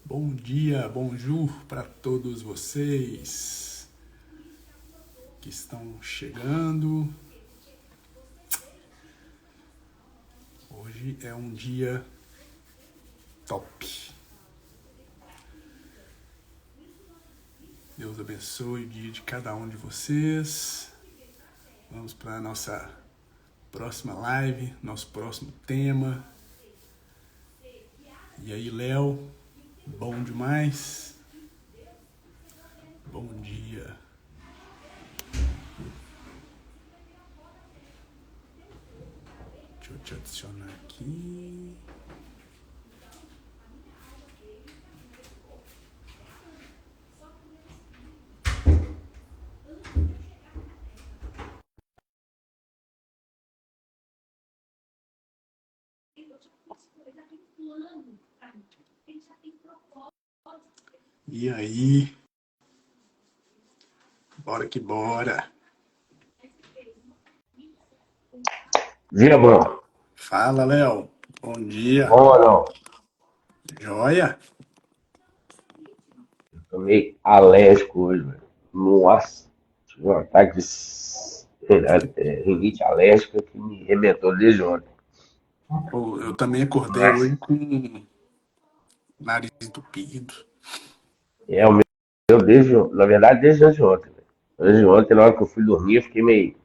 Bom dia, bonjour para todos vocês que estão chegando. Hoje é um dia top. Deus abençoe o dia de cada um de vocês. Vamos para a nossa próxima live, nosso próximo tema. E aí, Léo, bom demais? Bom dia. Deixa eu te adicionar aqui. E aí? Bora que bora. Dia bom. Fala, Léo. Bom dia. Bom ou não? Joia? Tô meio alérgico hoje, velho. Nossa, tive um ataque de rinite alérgica que me arrebentou desde ontem. Pô, eu também acordei Mas hoje com o nariz entupido. é o meu na verdade, desde anteontem, velho. Desde ontem, na hora que eu fui dormir, eu fiquei meio.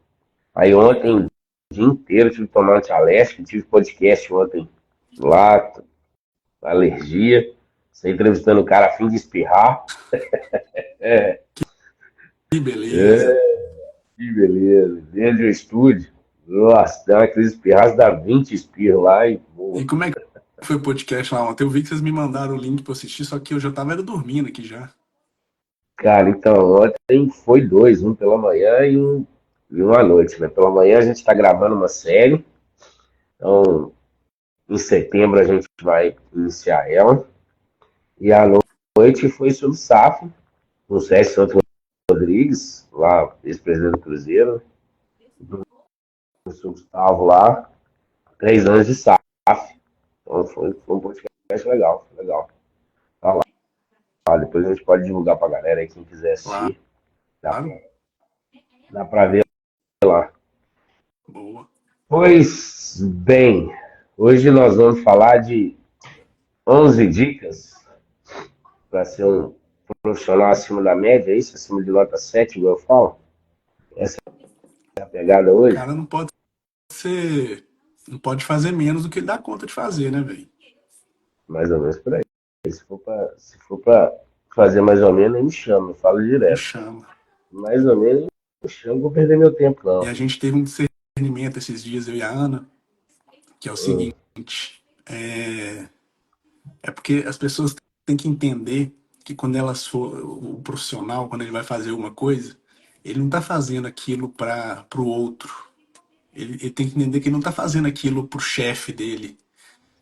Aí ontem, o dia inteiro, tive que tomar antialérgico, tive podcast ontem lá, alergia. Você entrevistando o cara a fim de espirrar. É, Que beleza. é. Que beleza. Dentro do estúdio. Nossa, dá uma crise espirraça, dá 20 espirros lá e E boa. como é que foi o podcast lá ontem? Eu vi que vocês me mandaram o link pra eu assistir, só que eu já tava dormindo aqui já. Cara, então, ontem foi dois, um pela manhã e um à noite, né? Pela manhã a gente está gravando uma série, então em setembro a gente vai iniciar ela. E à noite foi sobre SAF, com o Sérgio Santos Rodrigues, lá, ex-presidente do Cruzeiro, o professor Gustavo lá, 3 anos de SAF. Então foi um podcast legal, legal. Tá lá. Depois a gente pode divulgar pra galera aí, quem quiser assistir. Dá Claro. pra, dá pra ver lá. Boa. Pois bem, hoje nós vamos falar de 11 dicas para ser um profissional acima da média, é isso? Acima de nota 7, igual eu falo. Essa é a pegada O hoje. cara não pode ser. Não pode fazer menos do que ele dá conta de fazer, né, velho? Mais ou menos por aí. Se for pra fazer mais ou menos, aí me chama, eu falo Me direto. chama. Mais ou menos, me chama, não vou perder meu tempo, E não. a gente teve um discernimento esses dias, eu e a Ana, que é o Hum, seguinte. É porque as pessoas têm que entender que quando elas for, o profissional, quando ele vai fazer uma coisa, ele não está fazendo aquilo para o outro. Ele tem que entender que ele não está fazendo aquilo para o chefe dele.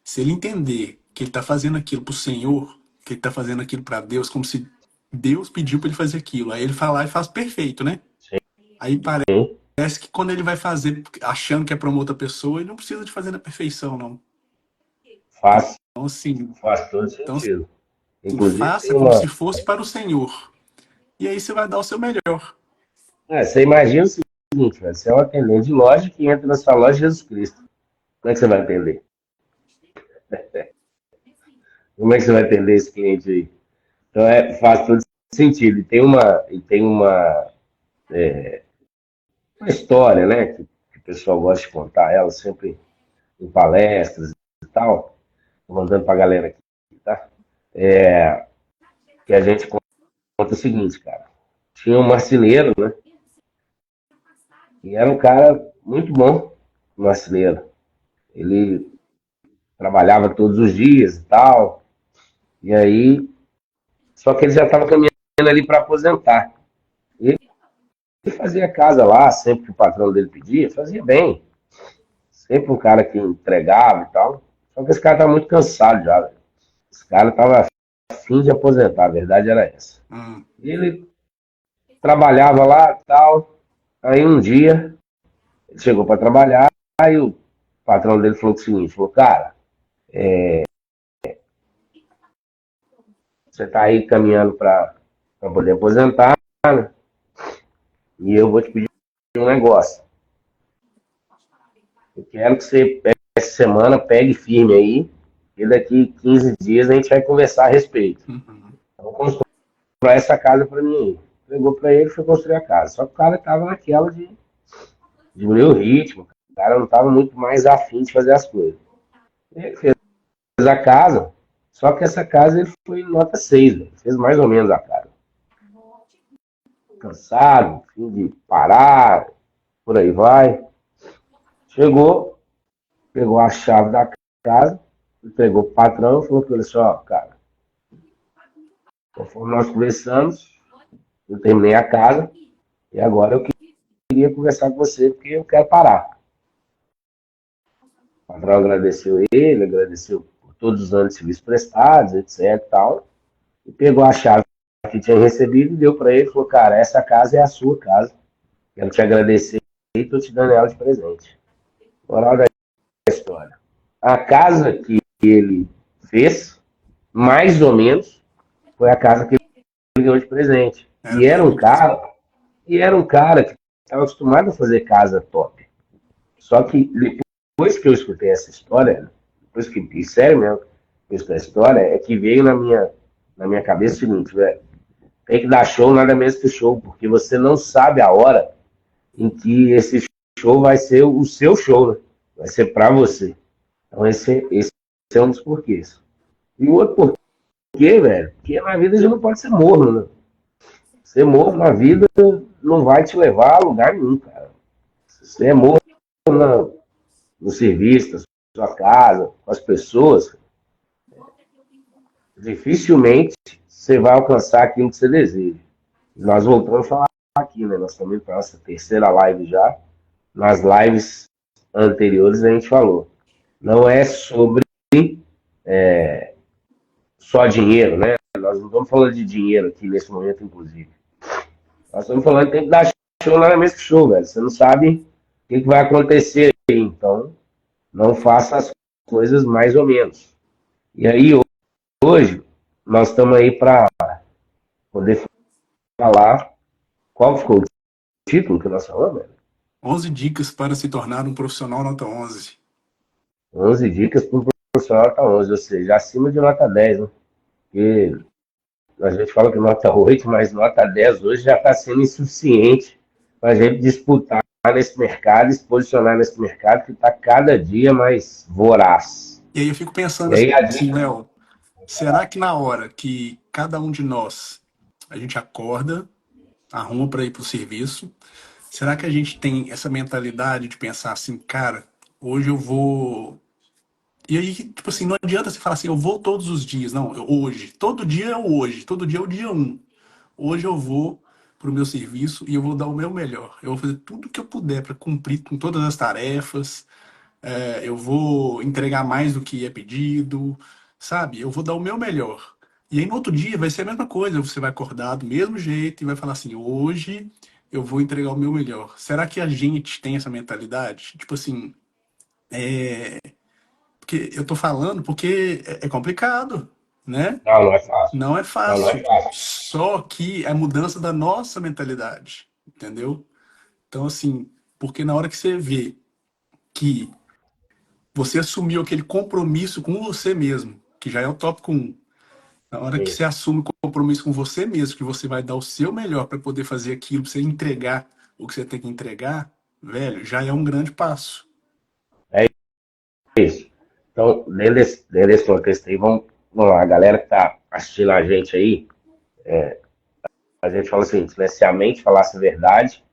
Se ele entender que ele está fazendo aquilo para o Senhor, que ele está fazendo aquilo para Deus, como se Deus pediu para ele fazer aquilo. Aí ele fala lá e faz perfeito, né? Aí sim, parece que quando ele vai fazer achando que é para uma outra pessoa, ele não precisa de fazer na perfeição, não. faz, Então, assim, faz todo então, sentido. assim, Inclusive, tem faça como uma. se fosse para o Senhor. E aí você vai dar o seu melhor. Você imagina o seguinte, velho, você é um atendente de loja que entra na sua loja Jesus Cristo. Como é que você vai atender? Como é que você vai atender esse cliente aí? Então faz todo sentido. Uma história, né? Que o pessoal gosta de contar ela sempre em palestras e tal. Tô mandando pra galera aqui, tá? Que a gente conta o seguinte, cara. Tinha um marceneiro, né? E era um cara muito bom, marceneiro. Ele trabalhava todos os dias e tal. E aí, só que ele já estava caminhando ali para aposentar. Ele fazia casa lá, sempre que o patrão dele pedia, fazia bem. Sempre um cara que entregava e tal. Só que esse cara estava muito cansado já, velho. Esse cara estava a fim de aposentar, a verdade era essa. Hum. E ele trabalhava lá e tal. Aí um dia, ele chegou para trabalhar, aí o patrão dele falou o seguinte, falou, cara, você está aí caminhando para poder aposentar, né? E eu vou te pedir um negócio. Eu quero que você, essa semana, pegue firme aí, e daqui 15 dias a gente vai conversar a respeito. Uhum. Então, construir essa casa para mim aí. Pegou para ele e foi construir a casa. Só que o cara estava naquela de diminuir o ritmo. O cara não estava muito mais afim de fazer as coisas. Ele fez a casa, só que essa casa ele foi nota 6, velho. Fez mais ou menos a casa. Cansado, fim de parar, por aí vai. Chegou, pegou a chave da casa, entregou pro patrão e falou para ele assim, ó, cara, conforme nós conversamos, eu terminei a casa e agora eu queria conversar com você porque eu quero parar. O patrão agradeceu ele, agradeceu por todos os anos de serviço prestados, etc e tal, e pegou a chave que tinha recebido e deu para ele e falou, cara, essa casa é a sua casa, quero te agradecer e estou te dando ela de presente. Moral da história. A casa que ele fez, mais ou menos, foi a casa que ele ganhou de presente. Era dele mesmo. E era um cara que estava acostumado a fazer casa top. Só que depois que eu escutei essa história, depois que, e sério mesmo, eu escutei essa história, é que veio na minha cabeça o seguinte, velho, tem que dar show nada menos que show, porque você não sabe a hora em que esse show vai ser o seu show, né? Vai ser para você. Então esse é um dos porquês. E o outro porquê, velho, porque na vida a gente não pode ser morno, né? Ser morno na vida não vai te levar a lugar nenhum, cara. Se você é morno no serviço, na sua casa, com as pessoas, dificilmente você vai alcançar aquilo que você deseja. Nós voltamos a falar aqui, né? Nós estamos para a nossa terceira live já. Nas lives anteriores a gente falou. Não é sobre só dinheiro, né? Nós não estamos falando de dinheiro aqui nesse momento, inclusive. Nós estamos falando que tem que dar show nada mesmo que show, velho. Você não sabe o que vai acontecer aí. Então, não faça as coisas mais ou menos. E aí, hoje, nós estamos aí para poder falar qual ficou o título que nós falamos, velho. 11 dicas para se tornar um profissional nota 11. 11 dicas para um profissional nota 11, ou seja, acima de nota 10, né? Porque a gente fala que nota 8, mas nota 10 hoje já está sendo insuficiente para a gente disputar nesse mercado, se posicionar nesse mercado que está cada dia mais voraz. E aí eu fico pensando E aí a assim, dica, Léo, será que na hora que cada um de nós, a gente acorda, arruma para ir para o serviço, será que a gente tem essa mentalidade de pensar assim, cara, hoje eu vou. E aí, tipo assim, não adianta você falar assim, eu vou todos os dias. Não, hoje. Todo dia é o hoje. Todo dia é o dia um. Hoje eu vou pro meu serviço e eu vou dar o meu melhor. Eu vou fazer tudo que eu puder para cumprir com todas as tarefas. Eu vou entregar mais do que é pedido, sabe? Eu vou dar o meu melhor. E aí no outro dia vai ser a mesma coisa. Você vai acordar do mesmo jeito e vai falar assim, hoje eu vou entregar o meu melhor. Será que a gente tem essa mentalidade? Tipo assim, porque eu tô falando porque é complicado, né? não, não é fácil. Não é Não, não é fácil. fácil. Só que é a mudança da nossa mentalidade, entendeu? Então, assim, porque na hora que você vê que você assumiu aquele compromisso com você mesmo, que já é o tópico um, na hora que você Isso. assume o compromisso com você mesmo, que você vai dar o seu melhor para poder fazer aquilo, para você entregar o que você tem que entregar, velho, já é um grande passo. É isso. Então, dentro desse contexto aí, vamos lá, a galera que está assistindo a gente aí, a gente fala assim, né, se a mente falasse a verdade,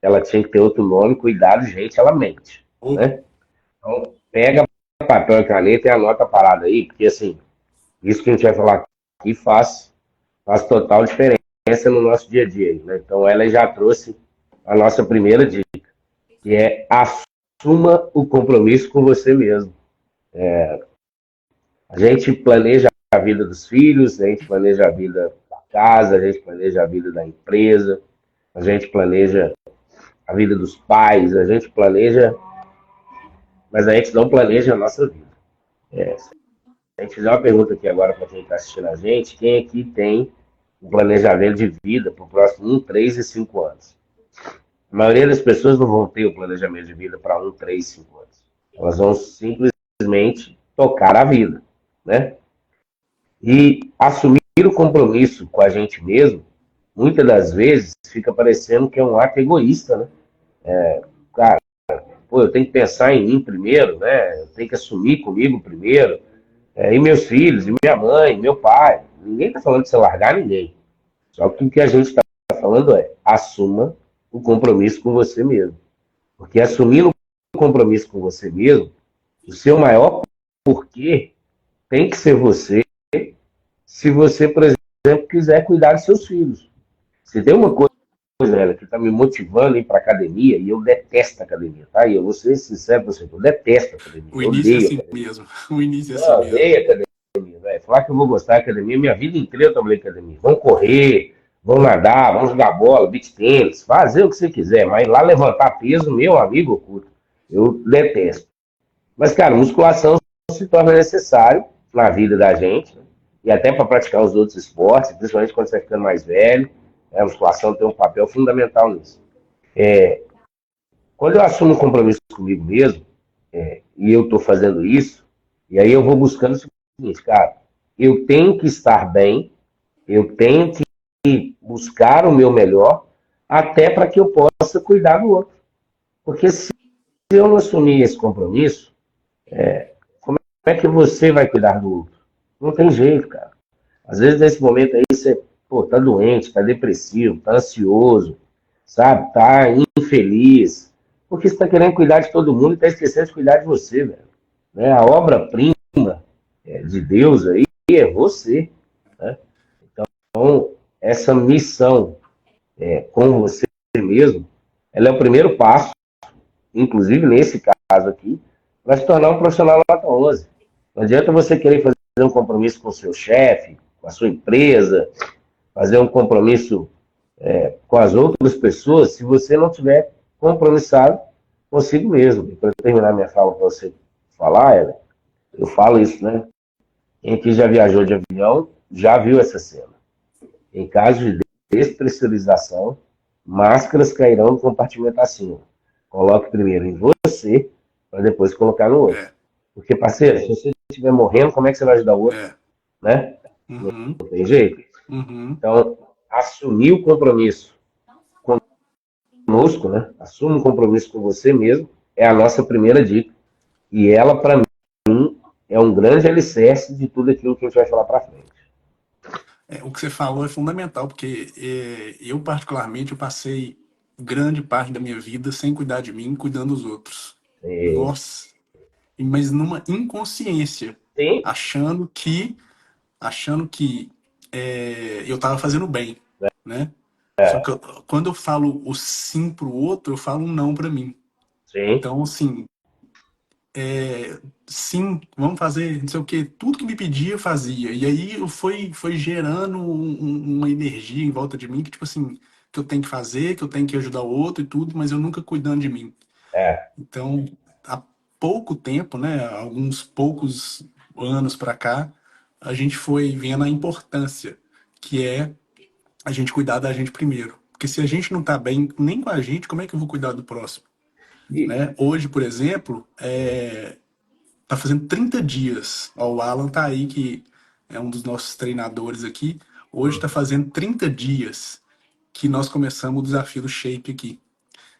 ela tinha que ter outro nome, cuidado, gente, ela mente, Ou, né? Então, pega papel e caneta e anota a parada aí, porque assim, isso que a gente vai falar aqui faz total diferença no nosso dia a dia, né? Então, ela já trouxe a nossa primeira dica, que é assuma o compromisso com você mesmo. A gente planeja a vida dos filhos, a gente planeja a vida da casa, a gente planeja a vida da empresa, a gente planeja a vida dos pais, a gente planeja, mas a gente não planeja a nossa vida. É, a gente fizer uma pergunta aqui agora para quem está assistindo a gente, quem aqui tem um planejamento de vida para o próximo 3 e 5 anos? A maioria das pessoas não vão ter o planejamento de vida para 3 e 5 anos. Elas vão simplesmente tocar a vida, né? E assumir o compromisso com a gente mesmo, muitas das vezes fica parecendo que é um ato egoísta, né? Cara, pô, eu tenho que pensar em mim primeiro, né? Eu tenho que assumir comigo primeiro. E meus filhos, e minha mãe, meu pai. Ninguém está falando de você largar ninguém. Só que o que a gente está falando é assuma o compromisso com você mesmo. Porque assumindo o compromisso com você mesmo, o seu maior porquê tem que ser você, se você, por exemplo, quiser cuidar dos seus filhos. Se tem uma coisa, ela, que está me motivando a ir para academia, e eu detesto academia, tá? E eu vou ser sincero para você, eu detesto academia, O eu início é odeio assim academia. mesmo. O início é Eu assim mesmo. odeio academia, velho. Falar que eu vou gostar da academia, minha vida inteira eu trabalhei em academia. Vamos correr, vamos nadar, vamos jogar bola, beach tênis, fazer o que você quiser, mas lá levantar peso, meu amigo oculto, eu detesto. Mas, cara, musculação se torna necessário na vida da gente, né? E até para praticar os outros esportes, principalmente quando você vai ficando mais velho, né? A musculação tem um papel fundamental nisso. Quando eu assumo um compromisso comigo mesmo, e eu estou fazendo isso, e aí eu vou buscando o seguinte, cara, eu tenho que estar bem, eu tenho que buscar o meu melhor, até para que eu possa cuidar do outro. Porque se eu não assumir esse compromisso, como é que você vai cuidar do outro? Não tem jeito, cara. Às vezes, nesse momento aí, você, pô, tá doente, tá depressivo, tá ansioso, sabe? Tá infeliz. Porque você tá querendo cuidar de todo mundo e tá esquecendo de cuidar de você, velho. Né? A obra-prima de Deus aí é você, né? Então, essa missão com você mesmo, ela é o primeiro passo, inclusive nesse caso aqui, para se tornar um profissional nota 11. Não adianta você querer fazer um compromisso com o seu chefe, com a sua empresa, fazer um compromisso com as outras pessoas, se você não tiver compromissado consigo mesmo. E para terminar minha fala para você falar, eu falo isso, né? Quem aqui já viajou de avião já viu essa cena. Em caso de despressurização, máscaras cairão no compartimento acima. Coloque primeiro em você, para depois colocar no outro. É, Porque, parceiro, se você estiver morrendo, como é que você vai ajudar o outro? é. Né? Uhum, Não tem jeito. uhum. Então, assumir o compromisso conosco, né? Assuma um compromisso com você mesmo, é a nossa primeira dica. E ela, para mim, é um grande alicerce de tudo aquilo que a gente vai falar para frente. O que você falou é fundamental, porque eu, particularmente, eu passei grande parte da minha vida sem cuidar de mim, cuidando dos outros. É, Nossa, mas numa inconsciência, sim, achando que, achando que eu estava fazendo bem, né? Só que quando eu falo o sim pro outro, eu falo um não para mim. sim. Então, assim, sim, vamos fazer, não sei o quê. Tudo que me pedia, eu fazia. E aí foi gerando uma energia em volta de mim que, tipo assim, que eu tenho que fazer, que eu tenho que ajudar o outro e tudo, mas eu nunca cuidando de mim. É. Então, há pouco tempo, né, alguns poucos anos para cá, a gente foi vendo a importância que é a gente cuidar da gente primeiro. Porque se a gente não tá bem nem com a gente, como é que eu vou cuidar do próximo? E, Né? Hoje, por exemplo, tá fazendo 30 dias. Ó, o Alan tá aí, que é um dos nossos treinadores aqui. Hoje tá fazendo 30 dias que nós começamos o desafio do Shape aqui.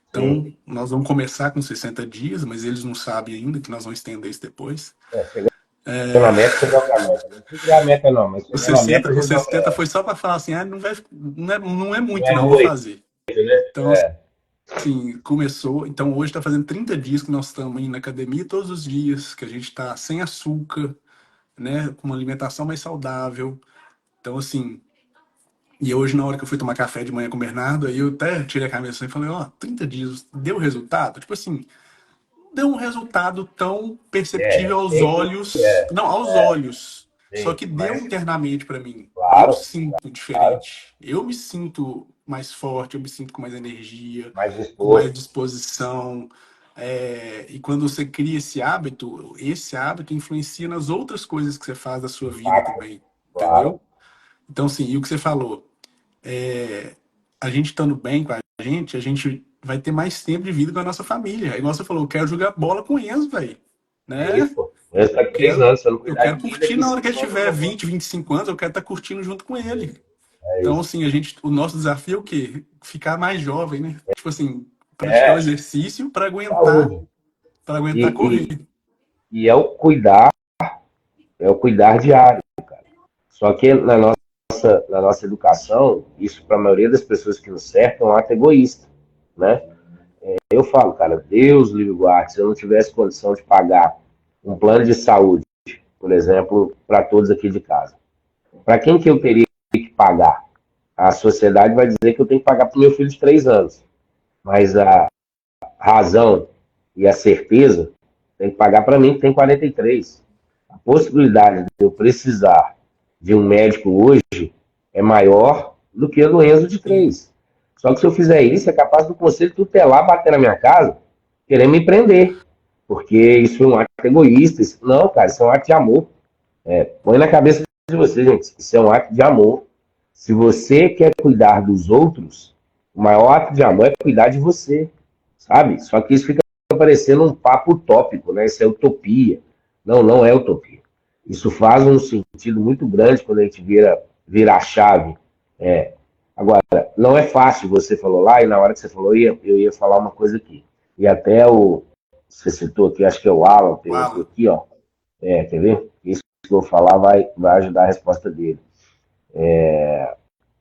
Então, sim. nós vamos começar com 60 dias, mas eles não sabem ainda que nós vamos estender isso depois. Chegando na meta, você dobra a meta. Não precisa criar a meta, não, mas O chegando na meta, 60, a o gente dobra. 60 foi só para falar assim, não, vai, não é Não muito é não, vou muito, fazer. né? Então, assim, começou. Então, hoje está fazendo 30 dias que nós estamos indo na academia, todos os dias, que a gente está sem açúcar, né, com uma alimentação mais saudável. Então, assim, e hoje, na hora que eu fui tomar café de manhã com o Bernardo, aí eu até tirei a cabeça e falei, ó, 30 dias, deu resultado? Tipo assim, deu um resultado tão perceptível aos Tem que, olhos, não, aos olhos, só sim, que deu mas, internamente para mim. Eu claro, sinto claro, diferente. Eu me sinto mais forte, eu me sinto com mais energia, mais com mais disposto. disposição. E quando você cria esse hábito influencia nas outras coisas que você faz da sua vida Impacto, também, claro. entendeu? Então, assim, e o que você falou, é, a gente estando bem com a gente vai ter mais tempo de vida com a nossa família. É igual você falou, eu quero jogar bola com o Enzo, velho. É Né? isso, pô. Ele tá com 3 Quero, anos, se eu não eu cuidar quero de mim, curtir daqui na hora que ele 5 anos eu tiver não vou. 20, 25 anos, eu quero estar curtindo junto com ele. É Então, isso. assim, o nosso desafio é o quê? Ficar mais jovem, né? Tipo assim, praticar o É, exercício saúde. para aguentar correr. E, e é o cuidar diário. Só que na nossa educação, isso para a maioria das pessoas que nos cercam é um ato egoísta, né? Eu falo, cara, Deus livre guarde, se eu não tivesse condição de pagar um plano de saúde, por exemplo, para todos aqui de casa, para quem que eu teria que pagar? A sociedade vai dizer que eu tenho que pagar para o meu filho de 3 anos, mas a razão e a certeza tem que pagar para mim que tem 43. A possibilidade de eu precisar de um médico hoje é maior do que a do Enzo de Sim. 3. Só que se eu fizer isso, é capaz do conselho tutelar bater na minha casa, querer me prender. Porque isso é um ato egoísta. Não, cara, isso é um ato de amor. Põe na cabeça de você, gente. Isso é um ato de amor. Se você quer cuidar dos outros, o maior ato de amor é cuidar de você, sabe? Só que isso fica parecendo um papo utópico, né? Isso é utopia. Não, não é utopia. Isso faz um sentido muito grande quando a gente vira a chave. É. Agora, não é fácil, você falou lá, e na hora que você falou, eu ia falar uma coisa aqui. E até você citou aqui, acho que é o Alan, perguntou Fala. aqui, ó. Quer ver? Isso que eu vou falar vai ajudar a resposta dele.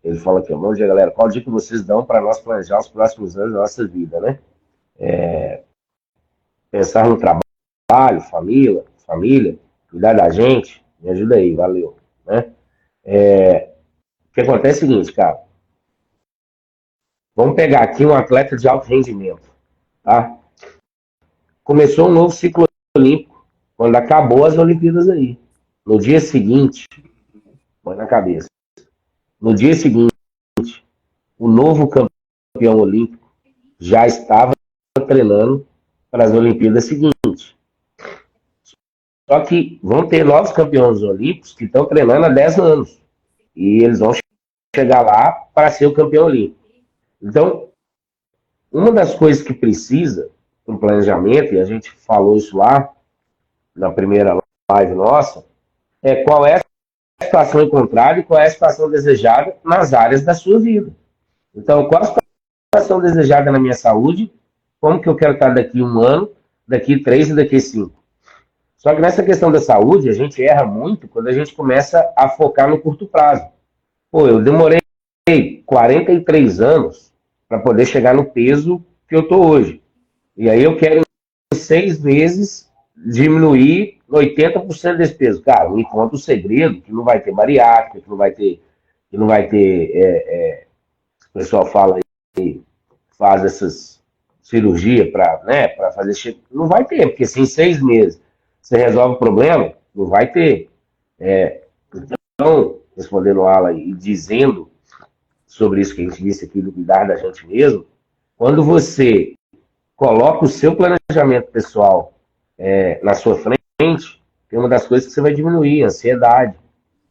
Ele fala aqui, bom dia, galera. Qual dica vocês dão para nós planejar os próximos anos da nossa vida, né? Pensar no trabalho, família, cuidar da gente. Me ajuda aí, valeu. Né? O que acontece é o seguinte, cara. Vamos pegar aqui um atleta de alto rendimento, tá? Começou um novo ciclo olímpico quando acabou as Olimpíadas aí. No dia seguinte, põe na cabeça. No dia seguinte, o novo campeão olímpico já estava treinando para as Olimpíadas seguintes. Só que vão ter novos campeões olímpicos que estão treinando há 10 anos. E eles vão chegar lá para ser o campeão olímpico. Então, uma das coisas que precisa no planejamento, e a gente falou isso lá na primeira live nossa, é qual é a situação encontrada e qual é a situação desejada nas áreas da sua vida. Então, qual a situação desejada na minha saúde, como que eu quero estar daqui 1 ano, daqui 3 e daqui 5. Só que nessa questão da saúde, a gente erra muito quando a gente começa a focar no curto prazo. Pô, eu demorei 43 anos para poder chegar no peso que eu tô hoje. E aí eu quero em 6 meses diminuir 80% desse peso. Cara, me conta o segredo, que não vai ter bariátrica, o pessoal fala aí, faz essas cirurgia para, né, para fazer, não vai ter, porque se em 6 meses você resolve o problema, não vai ter. Então, respondendo a Alan e dizendo sobre isso que a gente disse aqui, do cuidar da gente mesmo, quando você coloca o seu planejamento pessoal na sua frente, tem uma das coisas que você vai diminuir, a ansiedade.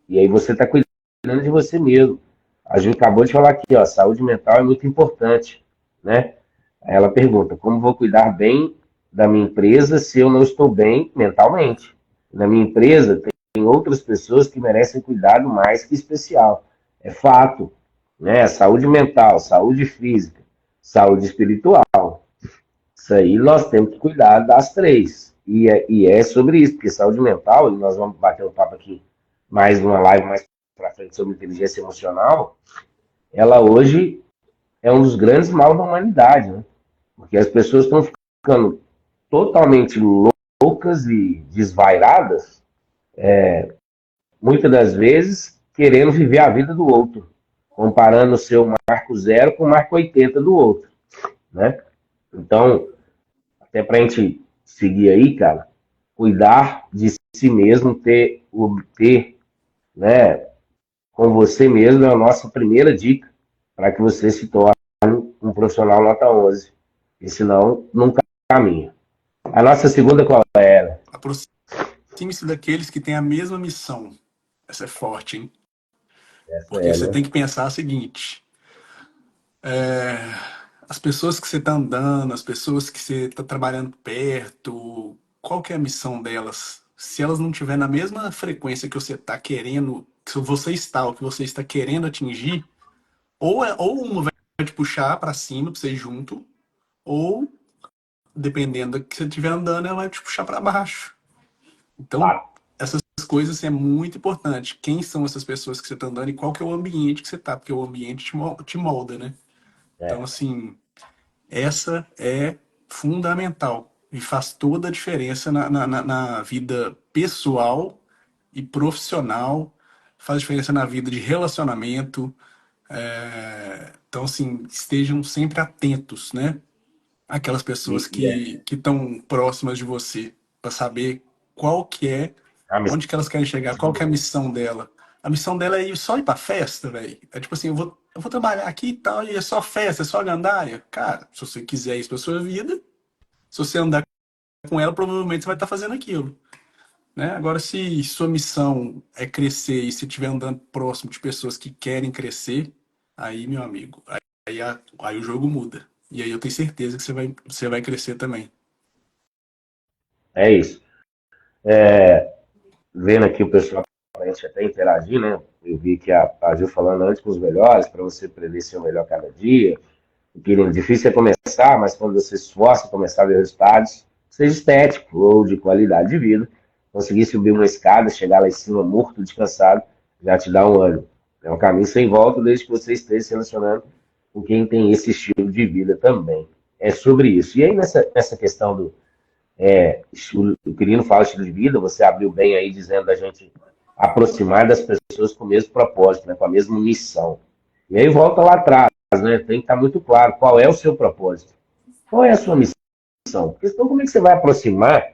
E aí você está cuidando de você mesmo. A Ju acabou de falar aqui, ó, saúde mental é muito importante, né? Aí ela pergunta, como vou cuidar bem da minha empresa se eu não estou bem mentalmente? Na minha empresa tem outras pessoas que merecem cuidado mais que especial. É fato, né? Saúde mental, saúde física, saúde espiritual. Isso aí nós temos que cuidar das três. E é sobre isso, porque saúde mental, e nós vamos bater um papo aqui mais numa live mais para frente sobre inteligência emocional, ela hoje é um dos grandes males da humanidade, né? Porque as pessoas estão ficando totalmente loucas e desvairadas, muitas das vezes querendo viver a vida do outro, comparando o seu marco zero com o marco 80 do outro, né? Então, até para a gente seguir aí, cara, cuidar de si mesmo, ter, né, com você mesmo é a nossa primeira dica para que você se torne um profissional nota 11. E senão, não caminha. A nossa segunda qual era? Aproxime-se daqueles que têm a mesma missão. Essa é forte, hein? Essa Porque é, você né? tem que pensar o seguinte: as pessoas que você está andando, as pessoas que você está trabalhando perto, qual que é a missão delas? Se elas não estiverem na mesma frequência que você está querendo, que você está, ou que você está querendo atingir, ou uma vai te puxar para cima para você ir junto, ou dependendo do que você estiver andando, ela vai te puxar para baixo. Então, Claro. essas coisas é muito importante. Quem são essas pessoas que você está andando e qual que é o ambiente que você está, porque o ambiente te molda, né? Então, É. assim, essa é fundamental e faz toda a diferença na vida pessoal e profissional, faz diferença na vida de relacionamento. Então, assim, estejam sempre atentos, né? Aquelas pessoas E é que estão próximas de você, para saber qual que é, a onde que elas querem chegar, qual que é a missão. missão dela. A missão dela é ir só ir pra festa, velho. É tipo assim, eu vou trabalhar aqui e tal, e é só festa, é só gandaia. Cara, se você quiser isso pra sua vida, se você andar com ela, provavelmente você vai estar fazendo aquilo, né? Agora, se sua missão é crescer e se estiver andando próximo de pessoas que querem crescer, aí, meu amigo, aí o jogo muda. E aí eu tenho certeza que você vai crescer também. É isso. Vendo aqui o pessoal, a gente até interagir, né? Eu vi que a Gil falando antes com os melhores, para você aprender a ser o melhor cada dia. Que difícil é começar, mas quando você se esforça começar a ver resultados, seja estético ou de qualidade de vida, conseguir subir uma escada, chegar lá em cima morto, descansado, já te dá um ânimo. É um caminho sem volta, desde que você esteja se relacionando com quem tem esse estilo de vida também. É sobre isso. E aí, nessa questão do o Quirino fala estilo de vida, você abriu bem aí dizendo da gente aproximar das pessoas com o mesmo propósito, né, com a mesma missão. E aí volta lá atrás, né? Tem que estar muito claro qual é o seu propósito, qual é a sua missão. Porque senão como é que você vai aproximar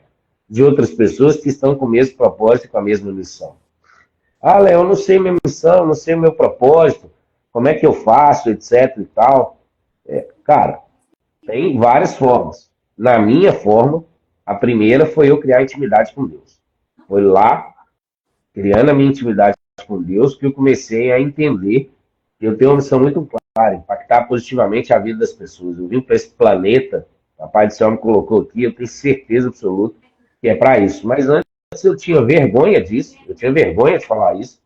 de outras pessoas que estão com o mesmo propósito e com a mesma missão? Ah, Léo, eu não sei minha missão, não sei o meu propósito, como é que eu faço, etc e tal. Cara, tem várias formas. Na minha forma, a primeira foi eu criar intimidade com Deus. Foi lá, criando a minha intimidade com Deus, que eu comecei a entender que eu tenho uma missão muito clara, impactar positivamente a vida das pessoas. Eu vim para esse planeta, o Papai do Céu me colocou aqui, eu tenho certeza absoluta que é para isso. Mas antes eu tinha vergonha disso, eu tinha vergonha de falar isso.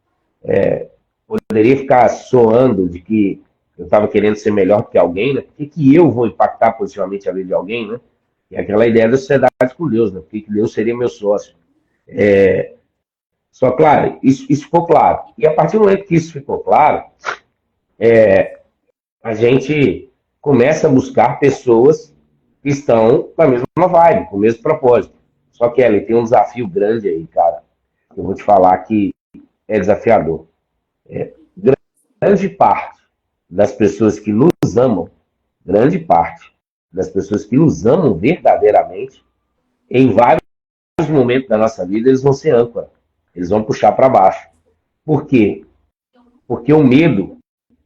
Poderia ficar soando de que eu estava querendo ser melhor que alguém, né? Por que eu vou impactar positivamente a vida de alguém, né? E aquela ideia da sociedade com Deus, né? Por que Deus seria meu sócio? Só, claro, isso ficou claro. E a partir do momento que isso ficou claro, a gente começa a buscar pessoas que estão com a mesma vibe, com o mesmo propósito. Só que, Ellie, tem um desafio grande aí, cara. Eu vou te falar que é desafiador. Grande parte das pessoas que nos amam, grande parte das pessoas que nos amam verdadeiramente, em vários momentos da nossa vida, eles vão ser âncora. Eles vão puxar para baixo. Por quê? Porque o medo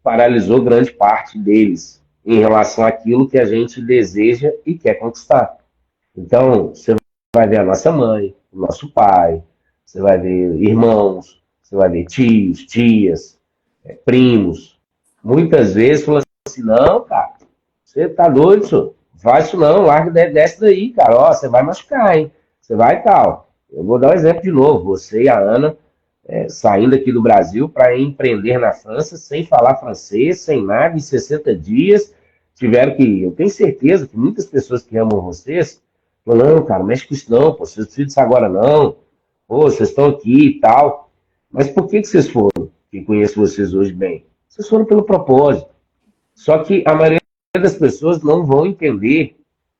paralisou grande parte deles em relação àquilo que a gente deseja e quer conquistar. Então, você vai ver a nossa mãe, o nosso pai, você vai ver irmãos, você vai ver tios, tias, primos. Muitas vezes falando assim, não, cara, você tá doido, senhor? Faz isso não, larga dessa daí, cara. Ó, você vai machucar, hein? Você vai e tal. Eu vou dar um exemplo de novo. Você e a Ana saindo aqui do Brasil para empreender na França, sem falar francês, sem nada, em 60 dias, tiveram que. Eu tenho certeza que muitas pessoas que amam vocês falaram, não, cara, mexe com isso não, pô, vocês precisam disso agora não, pô, vocês estão aqui e tal. Mas por que vocês foram? Que conheço vocês hoje bem. Vocês foram pelo propósito. Só que a maioria das pessoas não vão entender,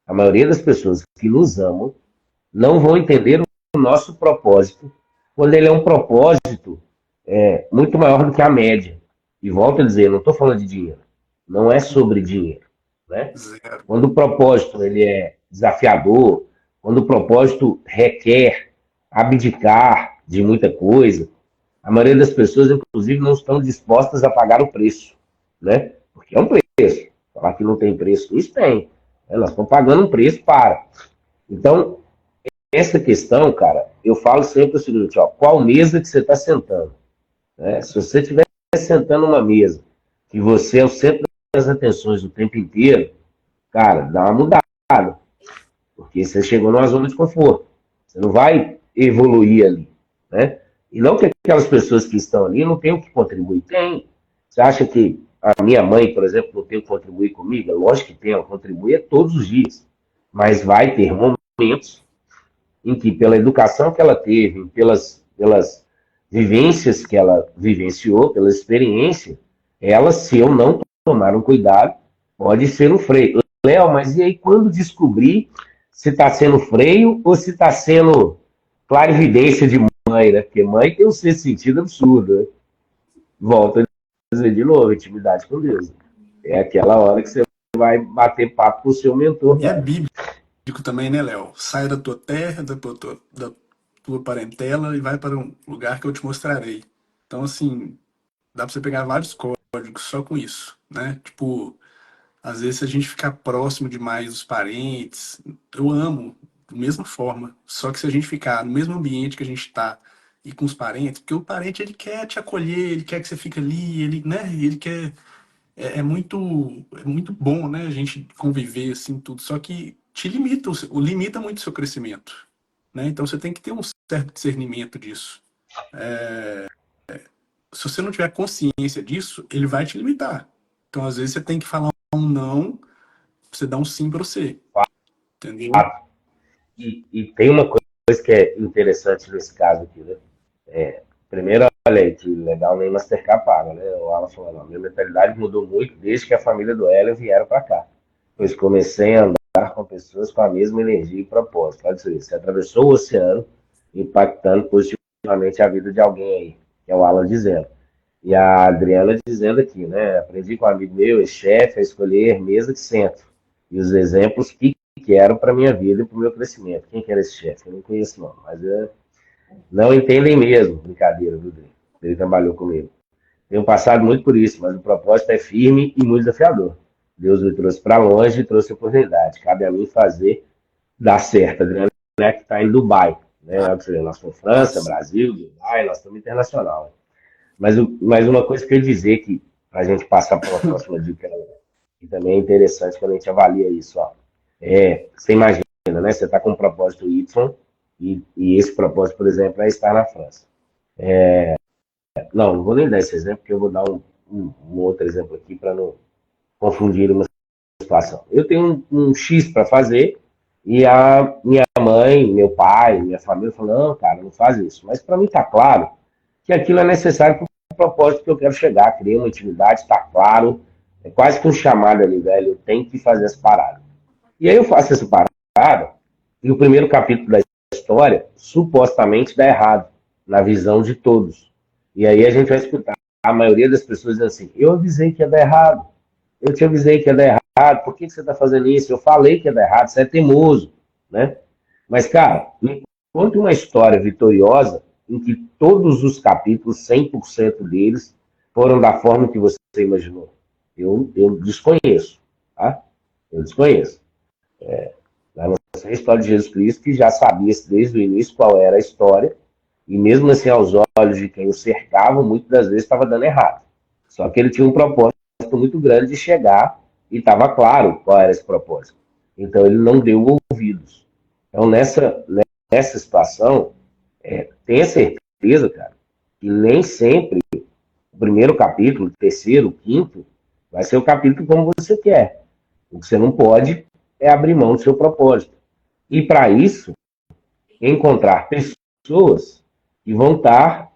a maioria das pessoas que nos amam, não vão entender o nosso propósito, quando ele é um propósito muito maior do que a média. E volto a dizer, não estou falando de dinheiro. Não é sobre dinheiro. Né? Zero. Quando o propósito ele é desafiador, quando o propósito requer abdicar de muita coisa, a maioria das pessoas, inclusive, não estão dispostas a pagar o preço. Né? Porque é um preço. Falar que não tem preço, isso tem. Nós estamos pagando um preço para. Então, essa questão, cara, eu falo sempre o seguinte, ó, qual mesa que você está sentando? Né? Se você estiver sentando numa mesa que você é o centro das atenções o tempo inteiro, cara, dá uma mudada, porque você chegou numa zona de conforto. Você não vai evoluir ali, né? E não que aquelas pessoas que estão ali não tenham que contribuir. Tem. Você acha que a minha mãe, por exemplo, não tem que contribuir comigo? Lógico que tem, ela contribui todos os dias. Mas vai ter momentos em que, pela educação que ela teve, pelas vivências que ela vivenciou, pela experiência, ela, se eu não tomar um cuidado, pode ser um freio. Léo, mas e aí quando descobrir se está sendo freio ou se está sendo clarividência de mãe, né? Porque mãe tem um sexto sentido absurdo, né? Volta a dizer de novo, intimidade com Deus. É aquela hora que você vai bater papo com o seu mentor, E é cara. bíblico também, né, Léo? Sai da tua terra, da tua parentela e vai para um lugar que eu te mostrarei. Então, assim, dá pra você pegar vários códigos só com isso, né? Tipo, às vezes se a gente ficar próximo demais dos parentes, eu amo da mesma forma, só que se a gente ficar no mesmo ambiente que a gente tá e com os parentes, porque o parente ele quer te acolher, ele quer que você fique ali, ele, né, ele quer é muito bom, né, a gente conviver assim tudo, só que te limita, limita muito o seu crescimento, né? Então você tem que ter um certo discernimento disso. Se você não tiver consciência disso, ele vai te limitar. Então às vezes você tem que falar um não pra você dar um sim pra você, entendeu? E tem uma coisa que é interessante nesse caso aqui, né? Primeiro, olha aí, que legal, nem Mastercard paga, né? O Alan falou, não, minha mentalidade mudou muito desde que a família do Hélio vieram para cá. Pois comecei a andar com pessoas com a mesma energia e propósito. Olha isso aí, você atravessou o oceano, impactando positivamente a vida de alguém aí, que é o Alan dizendo. E a Adriana dizendo aqui, né? Aprendi com um amigo meu, chefe, a escolher mesa de centro. E os exemplos que quero para minha vida e para o meu crescimento. Quem que era esse chefe? Eu não conheço, não. Mas não entendem mesmo. Brincadeira, viu, Dri? Ele trabalhou comigo. Tenho passado muito por isso, mas o propósito é firme e muito desafiador. Deus me trouxe para longe e trouxe oportunidade. Cabe a mim fazer dar certo. A Adriana né, que está em Dubai. Né? Nós estamos em França, Mas, Brasil, Dubai, nós estamos internacional. Né? Mas uma coisa que eu ia dizer que a gente passar para uma próxima dica, que também é interessante quando a gente avalia isso. Ó. Você imagina, né? Você está com um propósito Y e esse propósito, por exemplo, é estar na França. Não vou nem dar esse exemplo, porque eu vou dar um outro exemplo aqui para não confundir uma situação. Eu tenho um X para fazer e a minha mãe, meu pai, minha família falam, não, cara, não faz isso. Mas para mim está claro que aquilo é necessário para o propósito que eu quero chegar. Criei uma intimidade, está claro. É quase que um chamado ali, velho. Eu tenho que fazer essa parada. E aí eu faço essa parada e o primeiro capítulo da história supostamente dá errado na visão de todos. E aí a gente vai escutar a maioria das pessoas dizendo assim: eu avisei que ia dar errado, eu te avisei que ia dar errado, por que você está fazendo isso? Eu falei que ia dar errado, você é teimoso, né? Mas, cara, me conta uma história vitoriosa em que todos os capítulos, 100% deles, foram da forma que você imaginou. Eu desconheço, tá? Eu desconheço. É a história de Jesus Cristo, que já sabia desde o início qual era a história, e mesmo assim, aos olhos de quem o cercavam, muitas das vezes estava dando errado. Só que ele tinha um propósito muito grande de chegar, e estava claro qual era esse propósito. Então ele não deu ouvidos. Então nessa situação, tenha certeza, cara, que nem sempre o primeiro capítulo, o terceiro, o quinto, vai ser o capítulo como você quer. O que você não pode é abrir mão do seu propósito. E para isso, encontrar pessoas que vão estar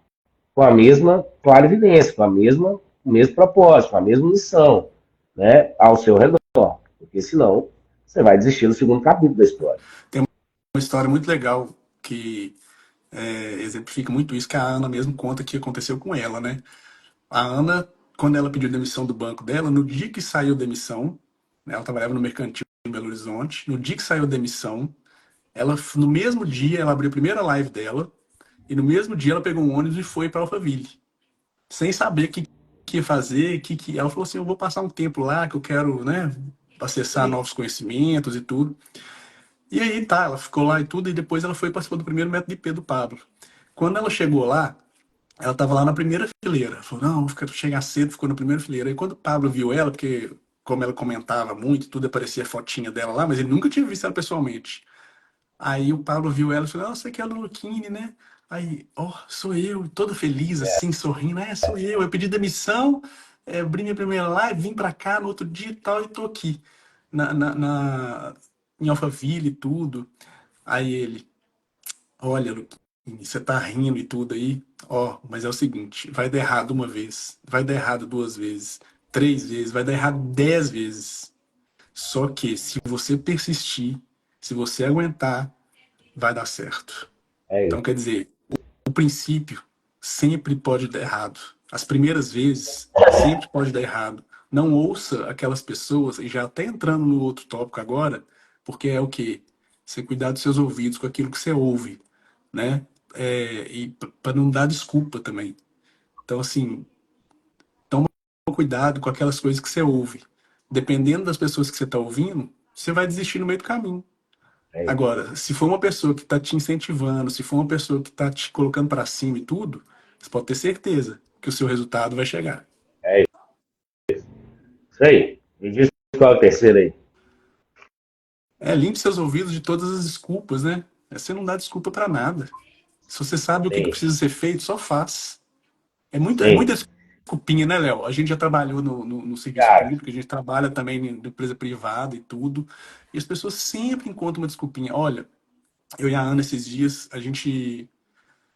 com a mesma clarividência, o mesmo propósito, com a mesma missão, né, ao seu redor. Porque senão você vai desistir do segundo capítulo da história. tem uma história muito legal que exemplifica muito isso que a Ana mesmo conta que aconteceu com ela, né? A Ana, quando ela pediu demissão do banco dela, no dia que saiu demissão, né, ela trabalhava no mercantil em Belo Horizonte, no dia que saiu demissão, no mesmo dia ela abriu a primeira live dela e no mesmo dia ela pegou um ônibus e foi para Alphaville, sem saber o que ia fazer, ela falou assim, eu vou passar um tempo lá que eu quero, né, acessar novos conhecimentos e tudo. E aí tá, ela ficou lá e tudo, e depois ela foi e participou do primeiro método IP do Pablo. Quando ela chegou lá, ela tava lá na primeira fileira. Falou, não, vou chegar cedo, ficou na primeira fileira. E quando o Pablo viu ela, porque como ela comentava muito, tudo aparecia a fotinha dela lá, mas ele nunca tinha visto ela pessoalmente. Aí o Pablo viu ela e falou, você que é a Luluquine, né? Aí, sou eu, todo feliz, assim, sorrindo, sou eu pedi demissão, abri minha primeira live, vim pra cá no outro dia e tal, e tô aqui, em Alphaville e tudo. Aí ele, olha, Luquinha, você tá rindo e tudo aí, mas é o seguinte, vai dar errado uma vez, vai dar errado duas vezes, três vezes, vai dar errado 10 vezes. Só que se você persistir, se você aguentar, vai dar certo. É Então, isso. quer dizer, o princípio sempre pode dar errado. As primeiras vezes sempre pode dar errado. Não ouça aquelas pessoas, e já até entrando no outro tópico agora, porque é o quê? Você cuidar dos seus ouvidos com aquilo que você ouve, né? E para não dar desculpa também. Então, assim, toma cuidado com aquelas coisas que você ouve. Dependendo das pessoas que você está ouvindo, você vai desistir no meio do caminho. É isso. Agora, se for uma pessoa que está te incentivando, se for uma pessoa que está te colocando para cima e tudo, você pode ter certeza que o seu resultado vai chegar. É isso aí. Me diz qual é o terceiro aí. Limpe seus ouvidos de todas as desculpas, né? Você não dá desculpa para nada. Se você sabe o que Sim, precisa ser feito, só faz. É sim. muita desculpinha, né, Léo? A gente já trabalhou no serviço Cara, público, a gente trabalha também em empresa privada e tudo. E as pessoas sempre encontram uma desculpinha. Olha, eu e a Ana esses dias,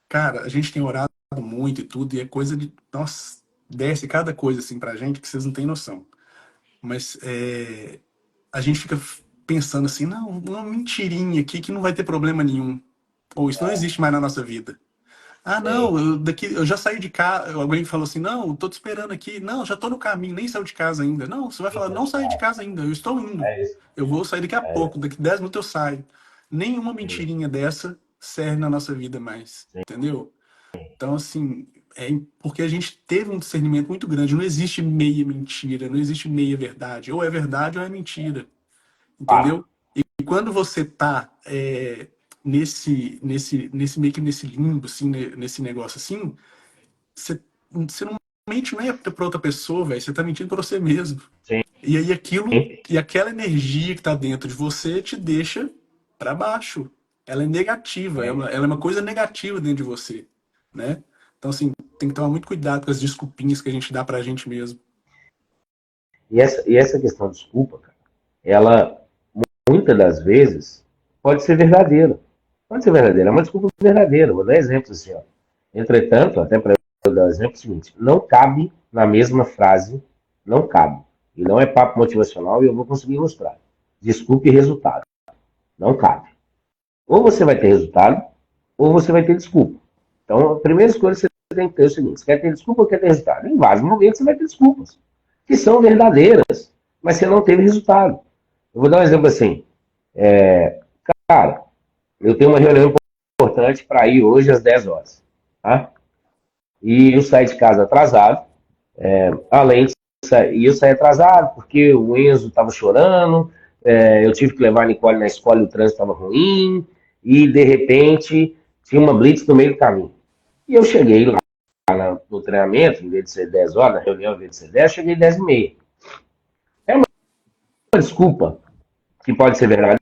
cara, a gente tem orado muito e tudo, e é coisa de. Nossa, desce cada coisa assim pra gente que vocês não têm noção. Mas a gente fica pensando assim, não, uma mentirinha aqui que não vai ter problema nenhum. Ou isso não existe mais na nossa vida. Ah, sim, não, eu já saí de casa. Alguém falou assim, não, eu tô te esperando aqui. Não, já tô no caminho, nem saiu de casa ainda. Não, você vai falar, não saí de casa ainda, eu estou indo. é isso. Eu vou sair daqui a É pouco, daqui 10 minutos eu saio. Nenhuma isso. mentirinha dessa serve na nossa vida mais, entendeu? Então, assim, porque a gente teve um discernimento muito grande. Não existe meia mentira, não existe meia verdade. Ou é verdade ou é mentira, Fato. entendeu? E quando você tá nesse meio que nesse limbo, assim, nesse negócio assim, você não mente não é pra outra pessoa, velho. Você tá mentindo pra você mesmo. Sim. E aí e aquela energia que tá dentro de você te deixa pra baixo. Ela é negativa, ela é uma coisa negativa dentro de você, né? Então, assim, tem que tomar muito cuidado com as desculpinhas que a gente dá pra gente mesmo. E essa questão de desculpa, cara, ela muitas das vezes pode ser verdadeira. Pode ser verdadeira, é uma desculpa verdadeira. Vou dar exemplos assim, ó. Entretanto, até para eu dar o exemplo seguinte, não cabe na mesma frase, não cabe. E não é papo motivacional e eu vou conseguir mostrar. Desculpe resultado. Não cabe. Ou você vai ter resultado, ou você vai ter desculpa. Então, a primeira escolha que você tem que ter é o seguinte: você quer ter desculpa ou quer ter resultado? Em vários momentos você vai ter desculpas, que são verdadeiras, mas você não teve resultado. Eu vou dar um exemplo assim. Cara, eu tenho uma reunião importante para ir hoje às 10 horas. Tá? E eu saí de casa atrasado. Além de sair, eu saí atrasado porque o Enzo estava chorando, eu tive que levar a Nicole na escola e o trânsito estava ruim, e de repente tinha uma blitz no meio do caminho. E eu cheguei lá no treinamento, em vez de ser 10 horas, na reunião, em vez de ser 10, eu cheguei 10 e meia. É uma desculpa que pode ser verdadeira?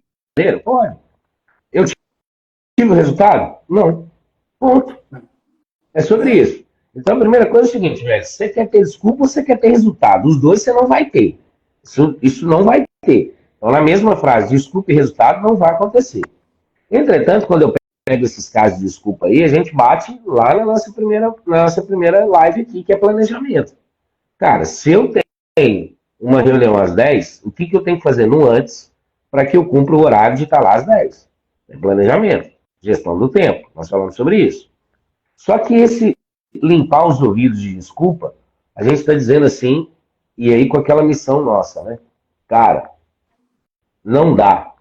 Pode. Eu tive o resultado? Não. Ponto. É sobre É, isso. Então, a primeira coisa é o seguinte, velho, você quer ter desculpa ou você quer ter resultado? Os dois você não vai ter. Isso não vai ter. Então, na mesma frase, desculpa e resultado não vai acontecer. Entretanto, quando eu pego esses casos de desculpa aí, a gente bate lá na nossa primeira live aqui, que é planejamento. Cara, se eu tenho uma reunião às 10, o que eu tenho que fazer no antes para que eu cumpra o horário de estar lá às 10? É planejamento, gestão do tempo. Nós falamos sobre isso. Só que esse limpar os ouvidos de desculpa, a gente está dizendo assim, e aí com aquela missão nossa, né? Cara, não dá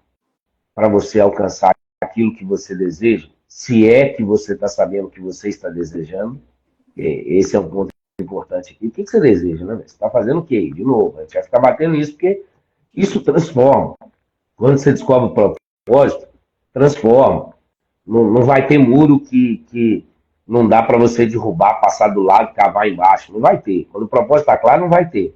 para você alcançar aquilo que você deseja, se é que você está sabendo o que você está desejando. Esse é um ponto importante aqui. O que você deseja, né? Você está fazendo o quê? De novo, a gente vai ficar batendo nisso, porque isso transforma. Quando você descobre o propósito, transforma. Não vai ter muro que não dá para você derrubar, passar do lado, cavar embaixo. Não vai ter. Quando o propósito está claro, não vai ter.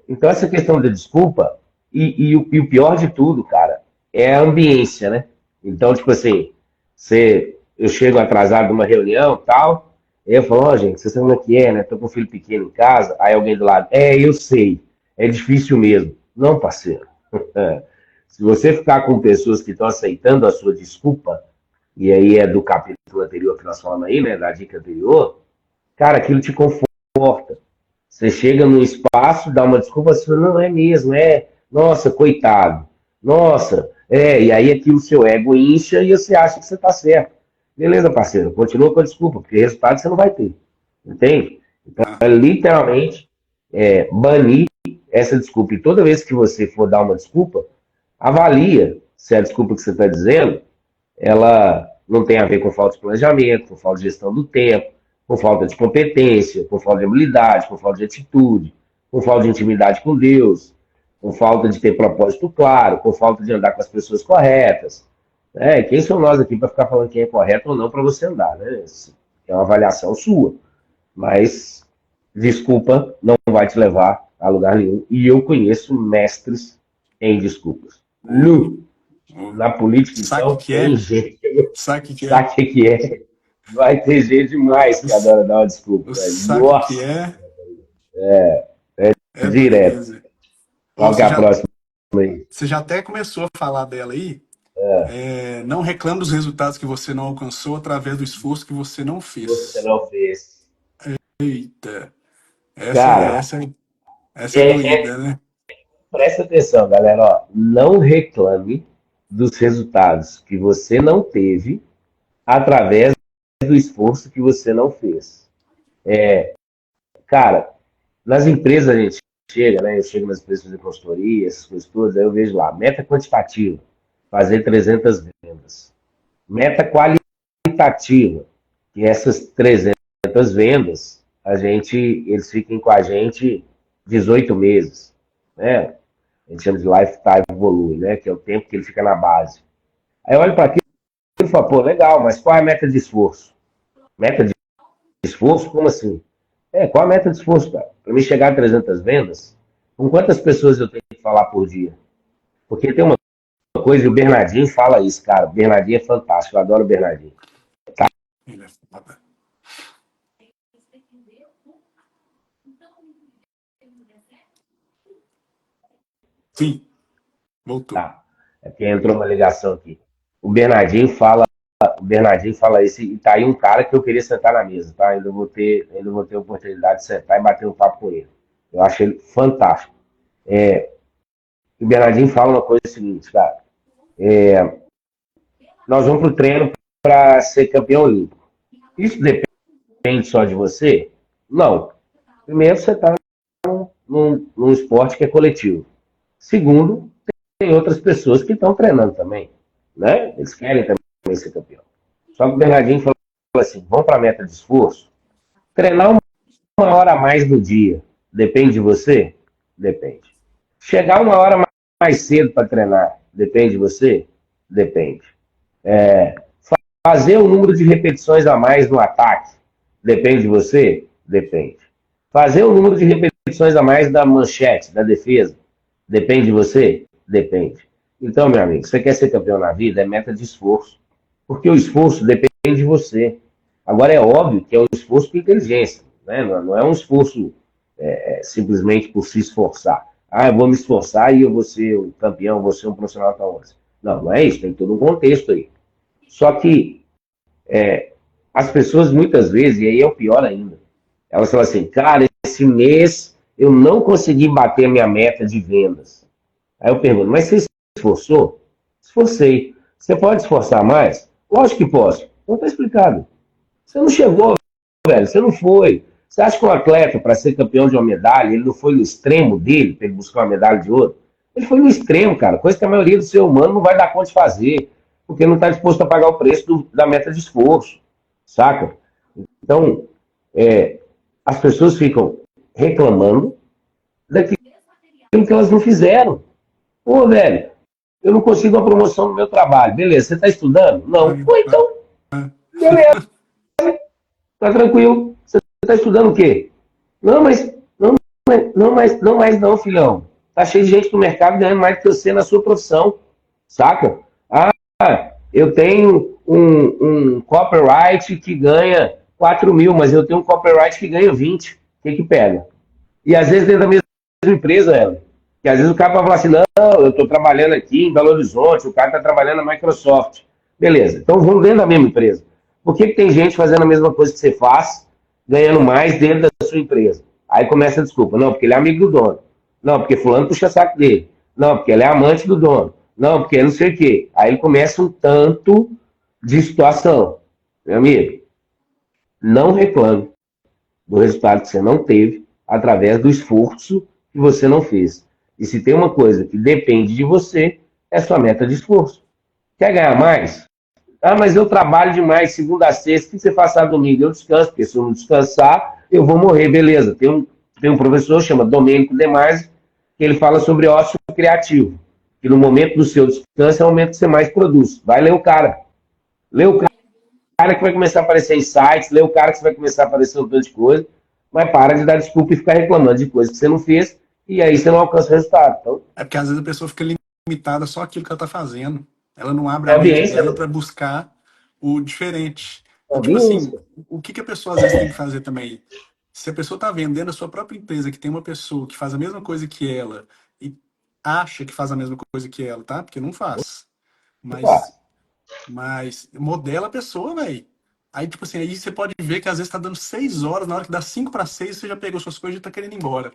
Então, essa questão da desculpa, e o pior de tudo, cara, é a ambiência, né? Então, tipo assim, eu chego atrasado numa reunião tal, e eu falo, ó, gente, vocês sabem o que é, né? Tô com um filho pequeno em casa, aí alguém do lado, eu sei, é difícil mesmo. Não, parceiro. Se você ficar com pessoas que estão aceitando a sua desculpa, e aí é do capítulo anterior que nós falamos aí, né? Da dica anterior, cara, aquilo te conforta. Você chega num espaço, dá uma desculpa, você fala, não é mesmo, nossa, coitado, nossa, e aí aquilo seu ego incha e você acha que você está certo. Beleza, parceiro, continua com a desculpa, porque resultado você não vai ter, entende? Então, é Aham. literalmente banir essa desculpa. E toda vez que você for dar uma desculpa, avalia se a desculpa que você está dizendo ela não tem a ver com falta de planejamento, com falta de gestão do tempo, com falta de competência, com falta de habilidade, com falta de atitude, com falta de intimidade com Deus, com falta de ter propósito claro, com falta de andar com as pessoas corretas. Quem são nós aqui para ficar falando quem é correto ou não para você andar, né? É uma avaliação sua. Mas desculpa não vai te levar a lugar nenhum. E eu conheço mestres em desculpas. Ô, ô. Na política, Sabe o então, que que tem é? gente. Sabe o que que Sabe é? o que é? Vai ter gente demais que adora dar uma desculpa, velho. Sabe o que que Nossa, é? É direto. dureza. Ou Qual que é a próxima aí? você já até começou a falar dela aí. Não reclame dos resultados que você não alcançou através do esforço que você não Você fez. não fez. Eita, essa, Cara, essa, essa é é, doída, né? presta atenção, galera. Ó, não reclame dos resultados que você não teve através do esforço que você não fez. Cara, nas empresas a gente chega, né? Eu chego nas empresas de consultoria, essas coisas todas, aí eu vejo lá, meta quantitativa, fazer 300 vendas. Meta qualitativa, que essas 300 vendas, eles fiquem com a gente 18 meses, né? A gente chama de lifetime volume, né? Que é o tempo que ele fica na base. Aí eu olho para aquilo e falo, pô, legal, mas qual é a meta de esforço? Meta de esforço? Como assim? Qual a meta de esforço, cara? Para mim chegar a 300 vendas, com quantas pessoas eu tenho que falar por dia? Porque tem uma coisa, e o Bernardinho fala isso, cara. O Bernardinho é fantástico, eu adoro o Bernardinho. Ele é foda. Sim, voltou. Tá. É porque entrou uma ligação aqui. O Bernardinho fala, o Bernardinho fala isso, e tá aí um cara que eu queria sentar na mesa, tá? Ainda vou ter a oportunidade de sentar e bater um papo com ele. Eu acho ele fantástico. O Bernardinho fala uma coisa seguinte, cara. Nós vamos pro treino para ser campeão olímpico. Isso depende só de você? Não. Primeiro, você está num esporte que é coletivo. Segundo, tem outras pessoas que estão treinando também, né? Eles querem também ser campeão. Só que o Bernardinho falou assim, vamos para a meta de esforço? Treinar uma hora a mais no dia, depende de você? Depende. Chegar uma hora mais cedo para treinar, depende de você? Depende. Fazer o número de repetições a mais no ataque, depende de você? Depende. Fazer o número de repetições a mais da manchete, da defesa, depende de você? Depende. Então, meu amigo, você quer ser campeão na vida, é meta de esforço. Porque o esforço depende de você. Agora, é óbvio que é um esforço com inteligência. Né? Não é um esforço simplesmente por se esforçar. Eu vou me esforçar e eu vou ser um campeão, vou ser um profissional da onça. Não, não é isso. Tem todo um contexto aí. Só que as pessoas muitas vezes, e aí é o pior ainda, elas falam assim, cara, esse mês eu não consegui bater a minha meta de vendas. Aí eu pergunto, mas você se esforçou? Esforcei. Você pode esforçar mais? Lógico que posso. Então tá explicado. Você não chegou, velho, você não foi. Você acha que um atleta, para ser campeão de uma medalha, ele não foi no extremo dele, para ele buscar uma medalha de ouro? Ele foi no extremo, cara, coisa que a maioria do ser humano não vai dar conta de fazer, porque não está disposto a pagar o preço da meta de esforço, saca? Então, as pessoas ficam reclamando daquilo que elas não fizeram. Pô, velho, eu não consigo uma promoção no meu trabalho. Beleza, você está estudando? Não. Vai, Pô, então, beleza, tá tranquilo. Você está estudando o quê? Não, mas não, não, filhão. Tá cheio de gente no mercado ganhando mais que você na sua profissão, saca? Ah, eu tenho um copyright que ganha 4 mil, mas eu tenho um copyright que ganha 20. O que que pega? E às vezes dentro da mesma empresa, ela. Que às vezes o cara vai falar assim, não, eu estou trabalhando aqui em Belo Horizonte, o cara está trabalhando na Microsoft. Beleza, então vamos dentro da mesma empresa. Por que, que tem gente fazendo a mesma coisa que você faz, ganhando mais dentro da sua empresa? Aí começa a desculpa. Não, porque ele é amigo do dono. Não, porque fulano puxa saco dele. Não, porque ele é amante do dono. Não, porque não sei o quê. Aí começa um tanto de situação. Meu amigo, não reclame do resultado que você não teve através do esforço que você não fez. E se tem uma coisa que depende de você, é sua meta de esforço. Quer ganhar mais? Ah, mas eu trabalho demais, segunda a sexta, o que você faz sábado domingo? Eu descanso, porque se eu não descansar, eu vou morrer, beleza. Tem um professor, chama Domênico De Masi, que ele fala sobre ócio criativo, que no momento do seu descanso é o momento que você mais produz. Vai ler o cara. Lê o cara que vai começar a aparecer em sites, lê o cara que vai começar a aparecer um tanto de coisa, mas para de dar desculpa e ficar reclamando de coisas que você não fez, e aí você não alcança o resultado. Então, é porque às vezes a pessoa fica limitada só àquilo que ela tá fazendo. Ela não abre é a mente ambiência, dela velho. para buscar o diferente. É E tipo assim, ambiência. o que que a pessoa às vezes tem que fazer também? Se a pessoa tá vendendo a sua própria empresa, que tem uma pessoa que faz a mesma coisa que ela e acha que faz a mesma coisa que ela, tá? Porque não faz. Mas, Fácil. mas modela a pessoa, velho. Aí, tipo assim, aí você pode ver que às vezes tá dando 6 horas, na hora que dá 5 para 6, você já pegou suas coisas e tá querendo ir embora.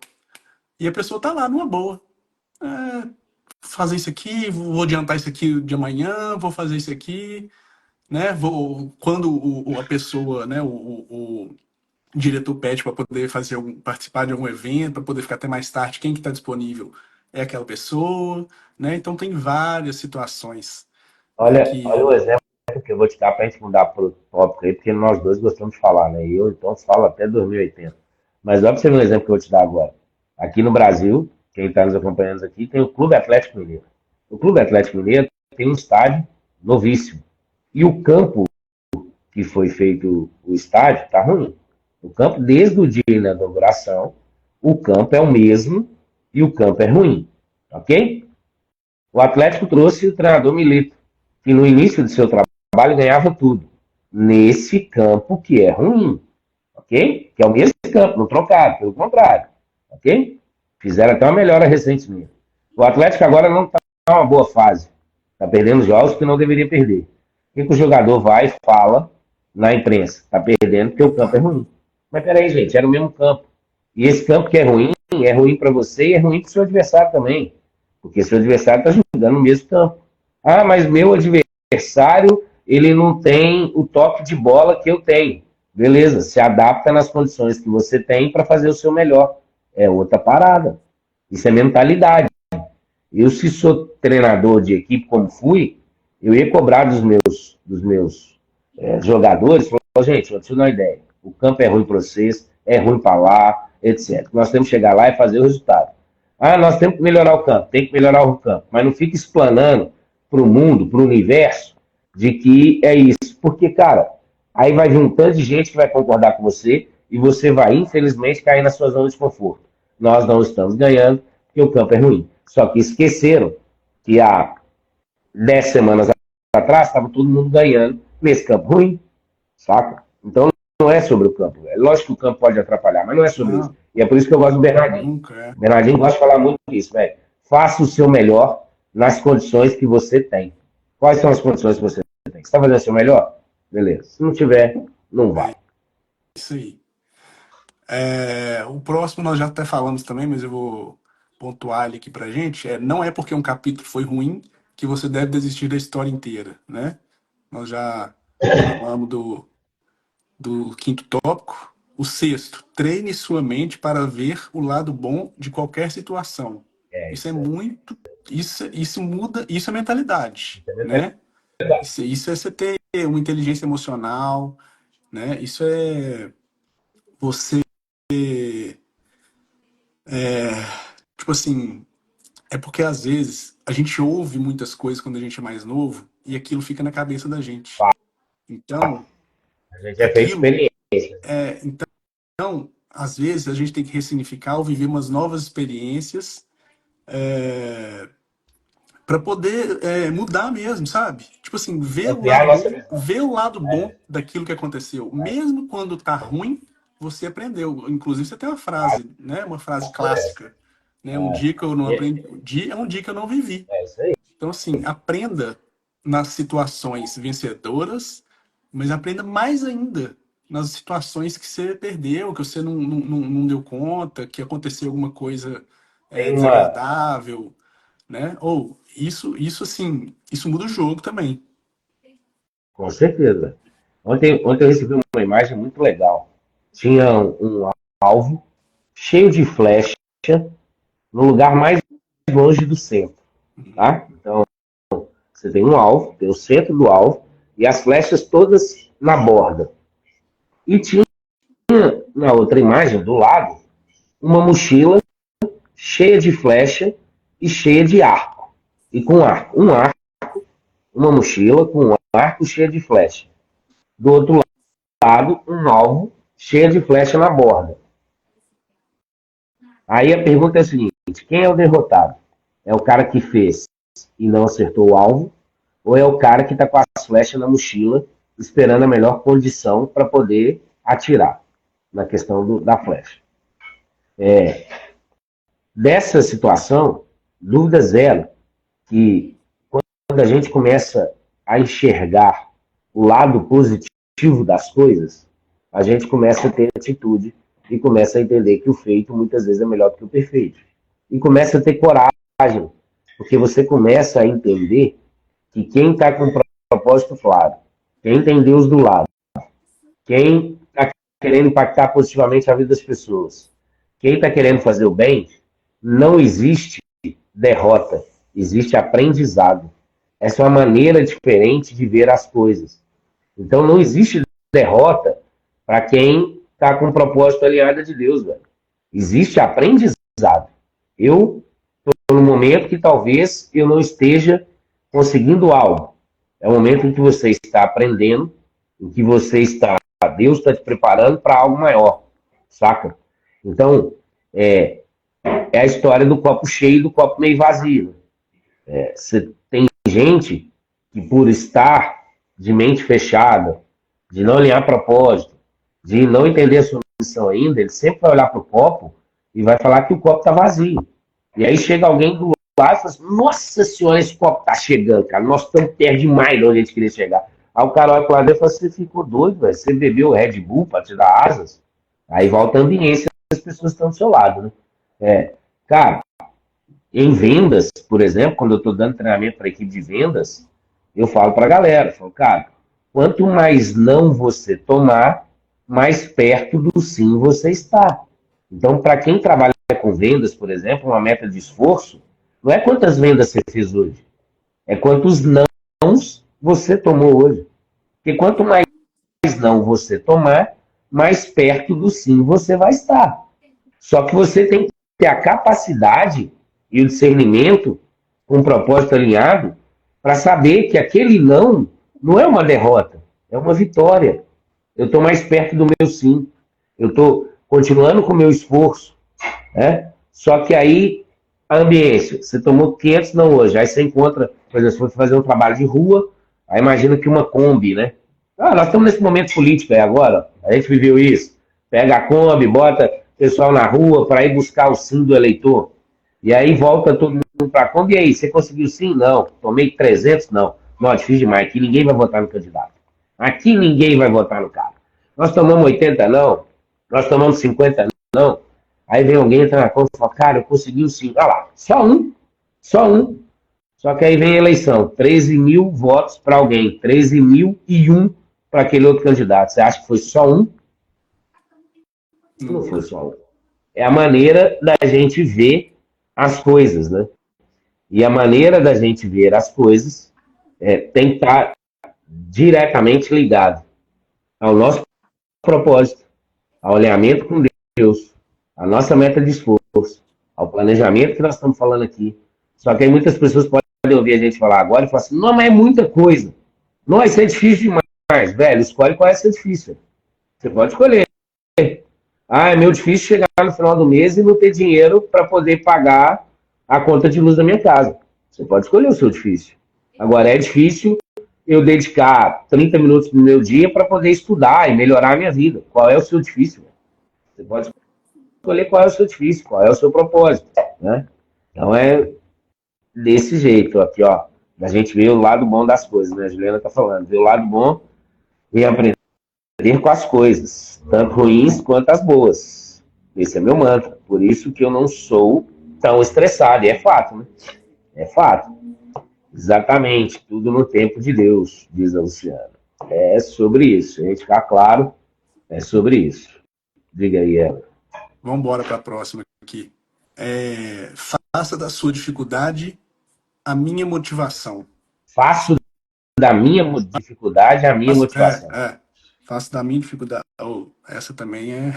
E a pessoa tá lá numa boa. É, fazer isso aqui, vou adiantar isso aqui de amanhã, vou fazer isso aqui, né? Vou, quando a pessoa, né, o diretor pede para poder fazer participar de algum evento, para poder ficar até mais tarde, quem que está disponível é aquela pessoa, né? Então tem várias situações, né, Olha o que exemplo que eu vou te dar para a gente mudar para o tópico aí, porque nós dois gostamos de falar, né? E eu, então, falo até 2080. Mas olha para você ver um exemplo que eu vou te dar agora. Aqui no Brasil, quem está nos acompanhando aqui, tem o Clube Atlético Mineiro. O Clube Atlético Mineiro tem um estádio novíssimo. E o campo que foi feito o estádio está ruim. O campo, desde o dia da inauguração, o campo é o mesmo e o campo é ruim. Ok? O Atlético trouxe o treinador Milito, que no início do seu trabalho ganhava tudo. Nesse campo que é ruim. Ok? Que é o mesmo campo, não trocaram, pelo contrário. Ok? Fizeram até uma melhora recentemente. O Atlético agora não está numa boa fase. Está perdendo jogos que não deveria perder. O que, que o jogador vai e fala na imprensa? Está perdendo porque o campo é tá. ruim. Mas peraí, gente, era o mesmo campo. E esse campo que é ruim para você e é ruim para o seu adversário também. Porque seu adversário está jogando no mesmo campo. Ah, mas meu adversário, ele não tem o toque de bola que eu tenho. Beleza, se adapta nas condições que você tem para fazer o seu melhor. É outra parada. Isso é mentalidade. Eu, se sou treinador de equipe como fui, eu ia cobrar dos meus jogadores, falar, gente, eu te dar uma ideia. O campo é ruim para vocês, é ruim para lá, etc. Nós temos que chegar lá e fazer o resultado. Ah, nós temos que melhorar o campo, tem que melhorar o campo. Mas não fica explanando para o mundo, para o universo, de que é isso. Porque, cara, aí vai vir um tanto de gente que vai concordar com você e você vai, infelizmente, cair na sua zona de conforto. Nós não estamos ganhando porque o campo é ruim. Só que esqueceram que há 10 semanas atrás estava todo mundo ganhando nesse campo ruim, saca? Então não é sobre o campo. É lógico que o campo pode atrapalhar, mas não é sobre isso. Não, E é por isso que eu gosto do Bernardinho. nunca é. O Bernardinho gosta de falar muito disso, velho. Faça o seu melhor nas condições que você tem. Quais são as condições que você tem? Você está fazendo o seu melhor? Beleza. Se não tiver, não É vai. isso aí. É, o próximo nós já até falamos também, mas eu vou pontuar ele aqui pra gente. Não é porque um capítulo foi ruim que você deve desistir da história inteira, né? Nós já falamos do quinto tópico. O sexto, treine sua mente para ver o lado bom de qualquer situação. É Isso é isso aí. muito, isso muda, isso é mentalidade, né? Isso é você ter uma inteligência emocional, né? Isso é você, tipo assim, É porque às vezes a gente ouve muitas coisas quando a gente é mais novo e aquilo fica na cabeça da gente. Então, A gente é feito aquilo experiência. então, às vezes a gente tem que ressignificar ou viver umas novas experiências para poder mudar mesmo, sabe? Tipo assim, Ampliar a nossa visão. ver o lado bom daquilo que aconteceu. Mesmo quando tá ruim, você aprendeu. Inclusive, você tem uma frase, né? Uma frase clássica, né? Um dia que eu não É, aprendi, é um dia que eu não vivi. é isso aí. Então, assim, aprenda nas situações vencedoras, mas aprenda mais ainda nas situações que você perdeu, que você não deu conta, que aconteceu alguma coisa Tem uma, desagradável, né? Ou isso assim, isso muda o jogo também. com certeza. Ontem eu recebi uma imagem muito legal. Tinha um alvo cheio de flecha no lugar mais longe do centro, Uhum. tá? Então, você tem um alvo, tem o centro do alvo e as flechas todas na borda. E tinha na outra imagem, do lado, uma mochila cheia de flecha e cheia de arco. E com arco. Um arco, uma mochila com um arco cheia de flecha. Do outro lado, um alvo cheio de flecha na borda. Aí a pergunta é a seguinte: quem é o derrotado? É o cara que fez e não acertou o alvo? Ou é o cara que está com as flechas na mochila, esperando a melhor condição para poder atirar na questão da flecha? Dessa situação, dúvida zero que quando a gente começa a enxergar o lado positivo das coisas, a gente começa a ter atitude e começa a entender que o feito muitas vezes é melhor do que o perfeito. E começa a ter coragem, porque você começa a entender que quem está com um propósito claro, quem tem Deus do lado, quem está querendo impactar positivamente a vida das pessoas, quem está querendo fazer o bem, não existe derrota, existe aprendizado. Essa é uma maneira diferente de ver as coisas. Então não existe derrota para quem está com um propósito alinhado de Deus, velho. Existe aprendizado. Eu estou no momento que talvez eu não esteja conseguindo algo. É o momento em que você está aprendendo, em que você está, Deus está te preparando para algo maior, saca? Então, é a história do copo cheio e do copo meio vazio. Você tem gente que, por estar de mente fechada, de não alinhar propósito, de não entender a sua missão ainda, ele sempre vai olhar para o copo e vai falar que o copo está vazio. E aí chega alguém do lado e fala assim: Nossa senhora, esse copo está chegando, cara. Nós estamos perto demais de onde a gente queria chegar. Aí o cara olha para lá e fala: Você ficou doido, velho? Você bebeu Red Bull para te dar asas? Aí volta a ambiência, as pessoas estão do seu lado, né? Cara, em vendas, por exemplo, quando eu estou dando treinamento para a equipe de vendas, eu falo para a galera, falo, cara, quanto mais não você tomar, mais perto do sim você está. Então, para quem trabalha com vendas, por exemplo, uma meta de esforço, não é quantas vendas você fez hoje, é quantos nãos você tomou hoje. Porque quanto mais não você tomar, mais perto do sim você vai estar. Só que você tem que ter a capacidade e o discernimento com um propósito alinhado para saber que aquele não é uma derrota, é uma vitória. Eu estou mais perto do meu sim. Eu estou continuando com o meu esforço. Né? Só que aí, a ambiência, você tomou 500 não hoje, aí você encontra, por exemplo, se for fazer um trabalho de rua, aí imagina que uma Kombi, né? Nós estamos nesse momento político aí agora, a gente viveu isso. Pega a Kombi, bota o pessoal na rua para ir buscar o sim do eleitor. E aí volta todo mundo para a Kombi. E aí, você conseguiu sim? Não. Tomei 300? Não. Não, é difícil demais. Aqui ninguém vai votar no candidato. Aqui ninguém vai votar no cara. Nós tomamos 80 não. Nós tomamos 50 não. Aí vem alguém, entra na conta e fala, cara, eu consegui o sim. Olha lá, só um. Só um. Só que aí vem a eleição. 13 mil votos para alguém. 13.001 para aquele outro candidato. Você acha que foi só um? Não foi Nunca. só um. É a maneira da gente ver as coisas, né? E a maneira da gente ver as coisas tem que estar diretamente ligado ao nosso propósito, ao alinhamento com Deus, à nossa meta de esforço, ao planejamento que nós estamos falando aqui. Só que aí muitas pessoas podem ouvir a gente falar agora e falar assim, não, mas é muita coisa. Não, isso é difícil demais, velho. Escolhe qual é ser difícil. Você pode escolher. Ah, é meio difícil chegar no final do mês e não ter dinheiro para poder pagar a conta de luz da minha casa. Você pode escolher o seu difícil. Agora, é difícil eu dedicar 30 minutos do meu dia para poder estudar e melhorar a minha vida. Qual é o seu difícil? Você pode escolher qual é o seu difícil, qual é o seu propósito, né? Então, é desse jeito aqui, ó. A gente vê o lado bom das coisas, né? A Juliana tá falando. Vê o lado bom e aprender com as coisas, tanto ruins quanto as boas. Esse é meu mantra. Por isso que eu não sou tão estressado. E é fato, né? É fato. Exatamente. Tudo no tempo de Deus, diz a Luciana. É sobre isso. A gente ficar claro, é sobre isso. Diga aí, ela. Vamos embora para a próxima aqui. Faça da sua dificuldade a minha motivação. Faço da minha dificuldade a minha motivação. Faço da minha dificuldade. Oh, essa também é.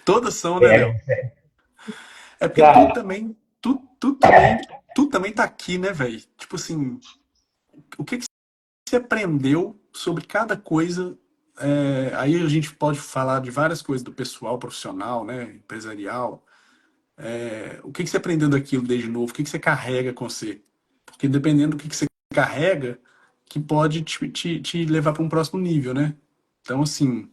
Todas são, né, Léo? É, É porque tu cara, também. Tu também tá aqui, né, velho? Tipo assim, o que você aprendeu sobre cada coisa? Aí a gente pode falar de várias coisas do pessoal, profissional, né? Empresarial. O que você aprendeu daquilo desde novo? O que você carrega com você? Porque dependendo do que você carrega, que pode te levar para um próximo nível, né? Então, assim,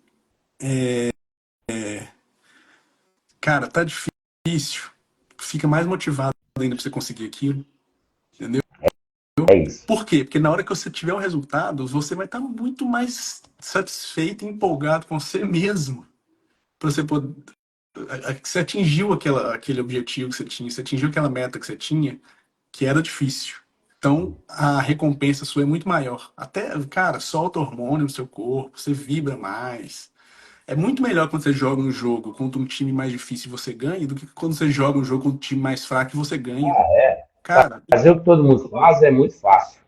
cara, tá difícil. Fica mais motivado ainda para você conseguir aquilo, entendeu? é isso. Por quê? Porque na hora que você tiver o resultado, você vai estar muito mais satisfeito e empolgado com você mesmo. Para você poder. Você atingiu aquele objetivo que você tinha, você atingiu aquela meta que você tinha, que era difícil. Então, a recompensa sua é muito maior. Até, cara, solta hormônio no seu corpo, você vibra mais. É muito melhor quando você joga um jogo contra um time mais difícil e você ganha, do que quando você joga um jogo contra um time mais fraco e você ganha. Cara, Fazer o que todo mundo faz é muito fácil.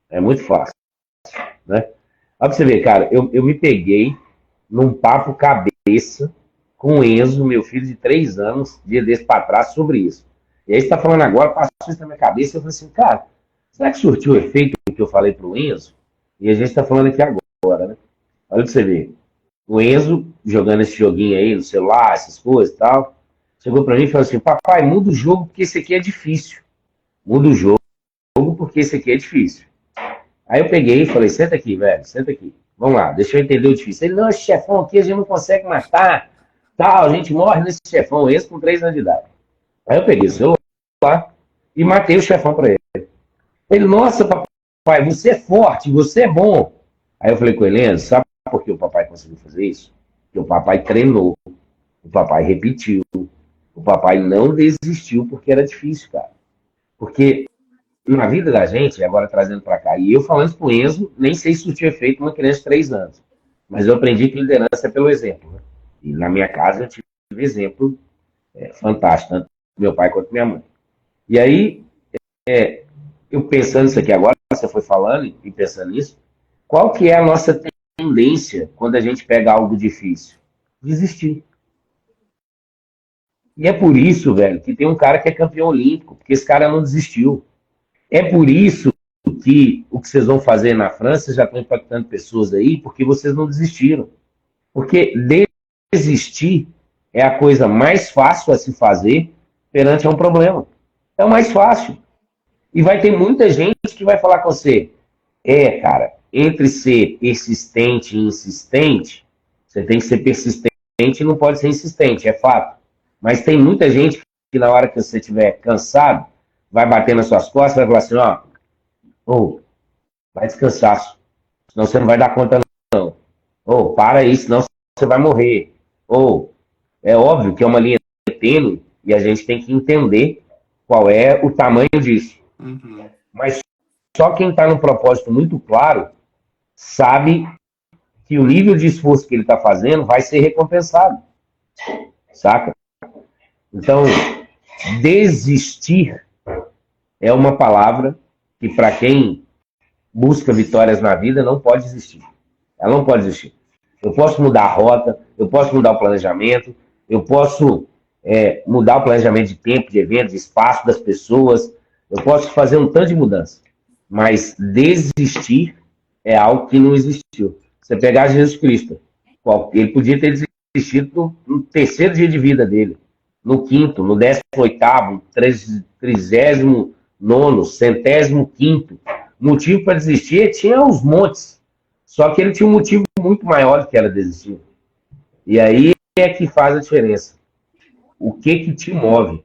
É muito fácil, né? Olha pra você ver, cara, eu me peguei num papo cabeça com o Enzo, meu filho de 3 anos, dia desse pra trás, sobre isso. E aí você tá falando agora, passou isso na minha cabeça, eu falei assim, cara, será que surtiu o efeito que eu falei pro Enzo? E a gente tá falando aqui agora, né? Olha pra você ver. O Enzo, jogando esse joguinho aí no celular, essas coisas e tal, chegou pra mim e falou assim, papai, muda o jogo porque esse aqui é difícil. Muda o jogo porque esse aqui é difícil. Aí eu peguei e falei, senta aqui, velho, senta aqui. Vamos lá, deixa eu entender o difícil. Ele, não, esse chefão aqui a gente não consegue matar, tal, a gente morre nesse chefão, esse com 3 anos de idade. Aí eu peguei o celular e matei o chefão pra ele. Ele, nossa, papai, você é forte, você é bom. Aí eu falei com ele, Enzo, sabe por que o papai conseguiu fazer isso? Porque o papai treinou, o papai repetiu, o papai não desistiu porque era difícil, cara. Porque na vida da gente, agora trazendo para cá, e eu falando isso pro Enzo, nem sei se isso tinha feito uma criança de 3 anos, mas eu aprendi que liderança é pelo exemplo. Né? E na minha casa eu tive exemplo fantástico, tanto meu pai quanto minha mãe. E aí, eu pensando nisso aqui agora, você foi falando e pensando nisso, qual que é a nossa tendência quando a gente pega algo difícil? Desistir. E é por isso, velho, que tem um cara que é campeão olímpico, porque esse cara não desistiu. É por isso que o que vocês vão fazer na França já estão impactando pessoas aí, porque vocês não desistiram. Porque desistir é a coisa mais fácil a se fazer perante a um problema. É o mais fácil. E vai ter muita gente que vai falar com você, cara, entre ser persistente e insistente, você tem que ser persistente e não pode ser insistente, é fato. Mas tem muita gente que na hora que você estiver cansado, vai bater nas suas costas, vai falar assim, vai descansar, senão você não vai dar conta não. Para aí, senão você vai morrer. É óbvio que é uma linha tênue e a gente tem que entender qual é o tamanho disso. uhum. Mas só quem está num propósito muito claro sabe que o nível de esforço que ele está fazendo vai ser recompensado. Saca? Então, desistir é uma palavra que, para quem busca vitórias na vida, não pode existir. Ela não pode existir. Eu posso mudar a rota, eu posso mudar o planejamento, eu posso mudar o planejamento de tempo, de evento, de espaço das pessoas, Eu posso fazer um tanto de mudança, mas desistir é algo que não existiu. Você pegar Jesus Cristo, ele podia ter desistido no terceiro dia de vida dele, no quinto, no 18º, 39º, 115º. Motivo para desistir tinha os montes. Só que ele tinha um motivo muito maior que era desistir. E aí é que faz a diferença. O que te move? O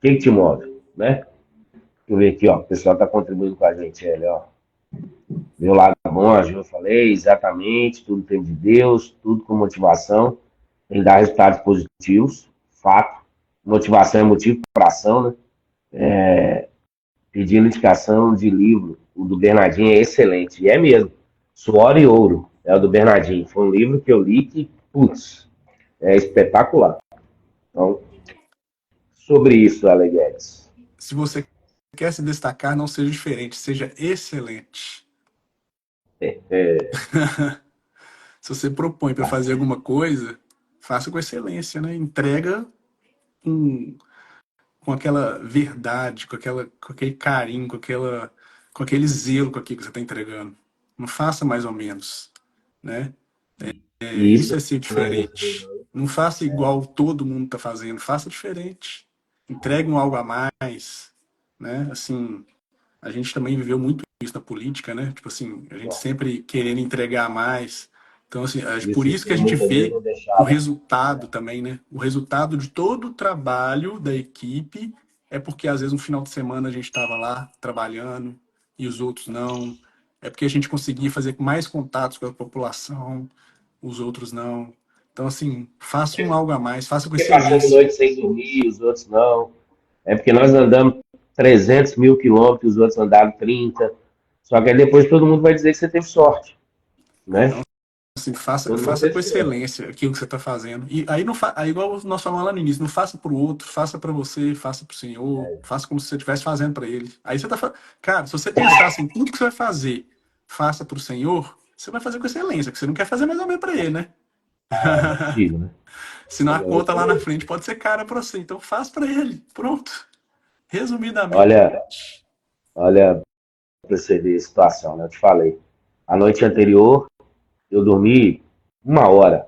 que te move, né? Deixa eu ver aqui, ó. O pessoal está contribuindo com a gente, ele, ó. Meu lado bom, a Ju, eu falei, exatamente, tudo tem de Deus, tudo com motivação, tem que dar resultados positivos, fato. Motivação é motivo para ação, né? Pedindo indicação de livro, o do Bernardinho é excelente, e é mesmo. Suor e Ouro, é o do Bernardinho. Foi um livro que eu li que, putz, é espetacular. Então, sobre isso, Aleguedes. Se você quer se destacar, não seja diferente, seja excelente. Se você propõe para fazer alguma coisa, faça com excelência, né? Entrega com aquela verdade, com aquele carinho, com aquele zelo com aquilo que você está entregando. Não faça mais ou menos, né? Isso, Isso é ser diferente. Não faça igual todo mundo está fazendo, faça diferente. Entregue um algo a mais, né? Assim, a gente também viveu muito isso na política, né? Tipo assim, a gente sempre querendo entregar mais. Então, assim, por isso que a gente vê o resultado também, né? O resultado de todo o trabalho da equipe é porque, às vezes, no final de semana a gente estava lá trabalhando e os outros não. É porque a gente conseguia fazer mais contatos com a população, os outros não. Então, assim, faça um algo a mais, faça com porque passamos excelência. noite sem dormir, os outros não. É porque nós andamos 300 mil quilômetros, os outros andaram 30. Só que aí depois todo mundo vai dizer que você teve sorte, né? Então, assim, faça, Todo mundo faça com teve sorte. excelência aquilo que você está fazendo. E aí, não aí, igual nós falamos lá no início, não faça para o outro, faça para você, faça para o Senhor, faça como se você estivesse fazendo para Ele. Aí você tá. Cara, se você pensar assim, tudo que você vai fazer, faça para o Senhor, você vai fazer com excelência, porque você não quer fazer mais ou menos para Ele, né? Não é possível, né? Senão a conta lá na frente pode ser cara para você. Então faça para Ele. Pronto. Resumidamente. Olha, para você ver a situação, né? Eu te falei. A noite anterior, eu dormi 1 hora.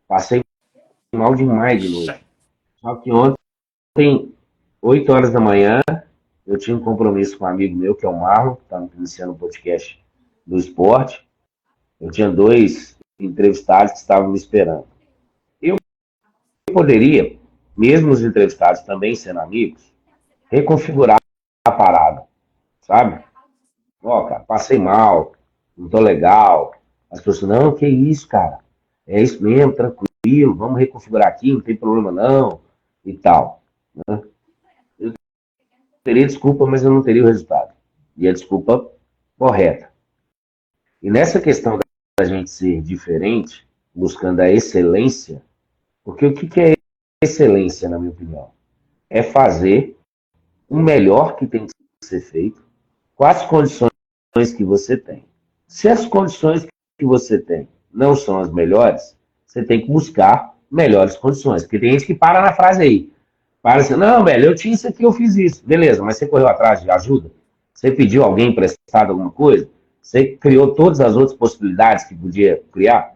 Passei mal demais de noite. Só que ontem, 8 horas da manhã, eu tinha um compromisso com um amigo meu, que é o Marlon, que está iniciando um podcast do esporte. Eu tinha 2 entrevistados que estavam me esperando. Eu poderia, mesmo os entrevistados também sendo amigos, reconfigurar a parada, sabe? Ó, cara, passei mal, não tô legal. As pessoas, não, que isso, cara? É isso mesmo, tranquilo, vamos reconfigurar aqui, não tem problema não, e tal. Né? Eu teria desculpa, mas eu não teria o resultado. E a desculpa correta. E nessa questão da gente ser diferente, buscando a excelência, porque o que é excelência, na minha opinião? É fazer o melhor que tem que ser feito com as condições que você tem. Se as condições que você tem não são as melhores, você tem que buscar melhores condições. Porque tem gente que para na frase aí. Para assim, não, velho, eu tinha isso aqui, eu fiz isso. Beleza, mas você correu atrás de ajuda? Você pediu alguém emprestado alguma coisa? Você criou todas as outras possibilidades que podia criar?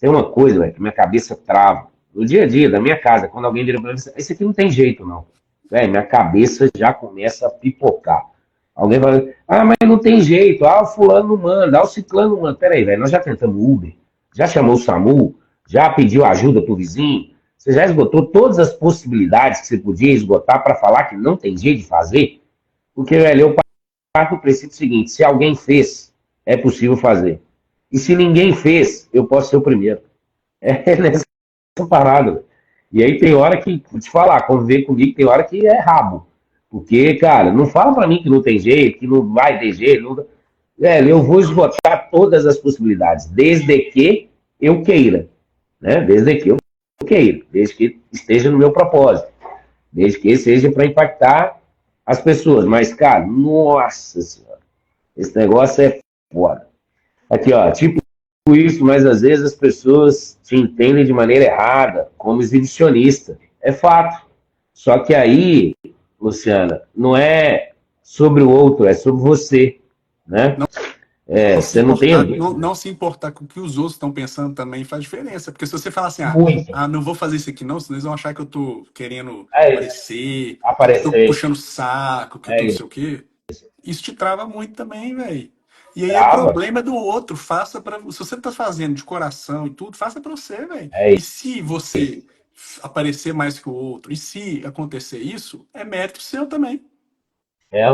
Tem uma coisa, velho, que minha cabeça trava. No dia a dia, da minha casa, quando alguém vira pra mim, isso aqui não tem jeito, não. Velho, minha cabeça já começa a pipocar. Alguém fala, ah, mas não tem jeito, ah, o fulano não manda, ah, o ciclano não manda. Peraí, velho, nós já tentamos Uber, já chamou o SAMU, já pediu ajuda pro vizinho, você já esgotou todas as possibilidades que você podia esgotar para falar que não tem jeito de fazer? Porque, velho, eu parto do princípio seguinte, se alguém fez, é possível fazer. E se ninguém fez, eu posso ser o primeiro. É nessa parada. E aí tem hora que, vou te falar, conviver comigo, tem hora que é rabo. Porque, cara, não fala pra mim que não tem jeito, que não vai ter jeito. Não... Velho, eu vou esgotar todas as possibilidades, desde que eu queira. Né? Desde que eu queira, desde que esteja no meu propósito. Desde que seja para impactar as pessoas. Mas, cara, nossa senhora, esse negócio é foda. Aqui, ó, tipo isso, mas às vezes as pessoas te entendem de maneira errada, como exibicionista. É fato. Só que aí Luciana, não é sobre o outro, é sobre você, né? Se Você não tem a importar, não, dúvida. não se importar com o que os outros estão pensando também faz diferença. Porque se você falar assim, Muito. não vou fazer isso aqui não, senão eles vão achar que eu tô querendo É isso. aparecer, que eu tô Aparecer. puxando saco, que eu tô É não isso. sei o quê. Isso te trava muito também, velho. E aí é Trava. problema do outro. Faça para, se você tá fazendo de coração e tudo, faça para você, velho. É E se você isso. aparecer mais que o outro, e se acontecer isso, é mérito seu também. É.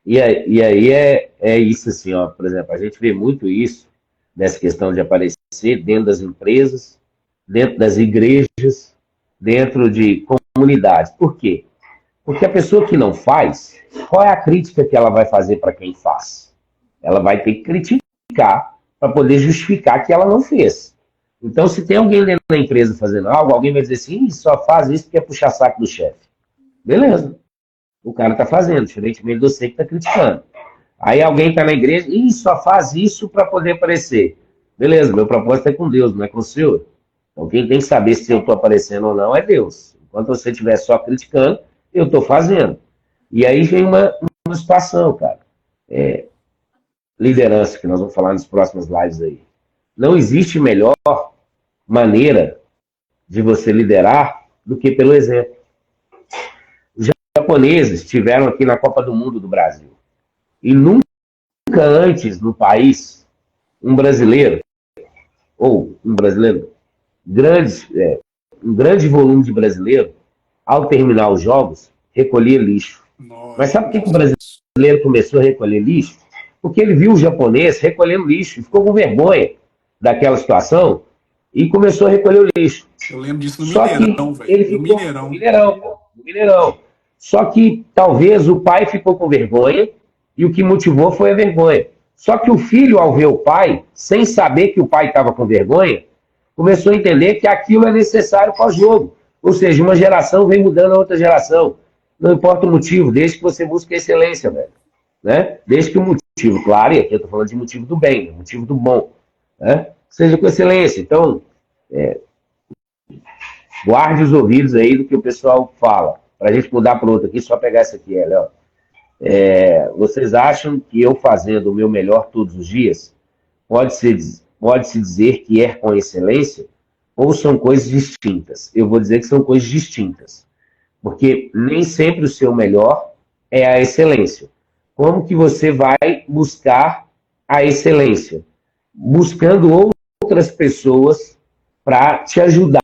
E aí é isso assim, ó, por exemplo, a gente vê muito isso, nessa questão de aparecer dentro das empresas, dentro das igrejas, dentro de comunidades. Por quê? Porque a pessoa que não faz, qual é a crítica que ela vai fazer para quem faz? Ela vai ter que criticar para poder justificar que ela não fez. Então, se tem alguém dentro da empresa fazendo algo, alguém vai dizer assim, só faz isso porque é puxar saco do chefe. Beleza, o cara está fazendo, diferentemente de você que está criticando. Aí alguém está na igreja e só faz isso para poder aparecer. Beleza, meu propósito é com Deus, não é com o senhor. Então quem tem que saber se eu estou aparecendo ou não é Deus. Enquanto você estiver só criticando, eu estou fazendo. E aí vem uma situação, cara. Liderança, que nós vamos falar nas próximas lives aí. Não existe melhor maneira de você liderar do que pelo exemplo. Os japoneses estiveram aqui na Copa do Mundo do Brasil. E nunca antes no país, um brasileiro, ou um brasileiro, um grande volume de brasileiro, ao terminar os jogos, recolhia lixo. Mas Nossa, sabe por que o nossa, nossa. brasileiro começou a recolher lixo? Porque ele viu o japonês recolhendo lixo, ficou com vergonha daquela situação e começou a recolher o lixo. Eu lembro disso no Só que Mineirão, velho. ele No ficou no Mineirão. Mineirão, pô, no Mineirão. Só que talvez o pai ficou com vergonha e o que motivou foi a vergonha. Só que o filho, ao ver o pai, sem saber que o pai estava com vergonha, começou a entender que aquilo é necessário para o jogo. Ou seja, uma geração vem mudando a outra geração. Não importa o motivo, desde que você busque a excelência, velho. Né? Desde que o motivo, claro, e aqui eu estou falando de motivo do bem, motivo do bom, né? Seja com excelência. Então, guarde os ouvidos aí do que o pessoal fala. Para a gente mudar para outro aqui, só pegar essa aqui, Léo. Vocês acham que eu fazendo o meu melhor todos os dias pode-se dizer que é com excelência ou são coisas distintas? Eu vou dizer que são coisas distintas, porque nem sempre o seu melhor é a excelência. Como que você vai buscar a excelência? Buscando outras pessoas para te ajudar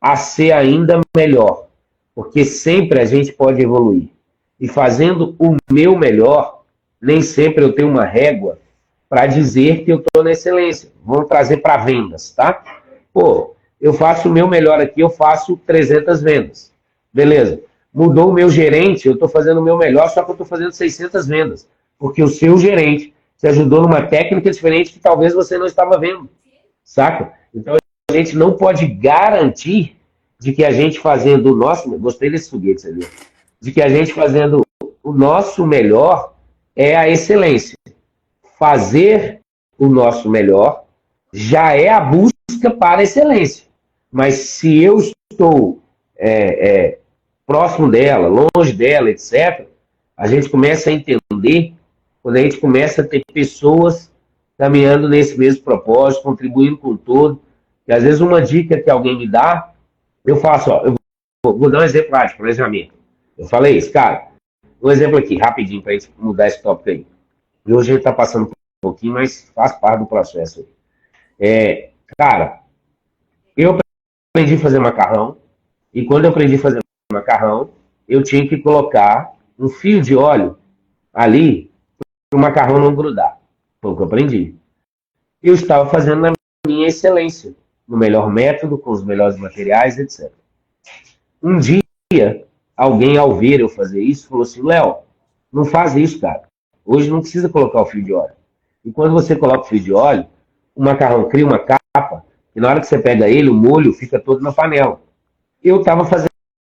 a ser ainda melhor, porque sempre a gente pode evoluir. E fazendo o meu melhor, nem sempre eu tenho uma régua para dizer que eu estou na excelência. Vamos trazer para vendas, tá? Pô, eu faço o meu melhor aqui, eu faço 300 vendas. Beleza. Mudou o meu gerente, eu estou fazendo o meu melhor, só que eu estou fazendo 600 vendas. Porque o seu gerente te ajudou numa técnica diferente que talvez você não estava vendo. Saca? Então a gente não pode garantir de que a gente fazendo o nosso. Gostei desse foguete ali. De que a gente fazendo o nosso melhor é a excelência. Fazer o nosso melhor já é a busca para a excelência. Mas se eu estou próximo dela, longe dela, etc., a gente começa a entender quando a gente começa a ter pessoas caminhando nesse mesmo propósito, contribuindo com todo. E às vezes uma dica que alguém me dá, eu faço, ó, eu vou dar um exemplo de planejamento. Eu falei isso, cara. Um exemplo aqui, rapidinho, para a gente mudar esse tópico aí. E hoje a gente está passando um pouquinho, mas faz parte do processo aí. Cara, eu aprendi a fazer macarrão, e quando eu aprendi a fazer macarrão, eu tinha que colocar um fio de óleo ali para o macarrão não grudar. Foi o que eu aprendi. Eu estava fazendo na minha excelência, no melhor método, com os melhores materiais, etc. Um dia, alguém ao ver eu fazer isso, falou assim, Léo, não faz isso, cara. Hoje não precisa colocar o fio de óleo. E quando você coloca o fio de óleo, o macarrão cria uma capa, e na hora que você pega ele, o molho fica todo na panela. Eu estava fazendo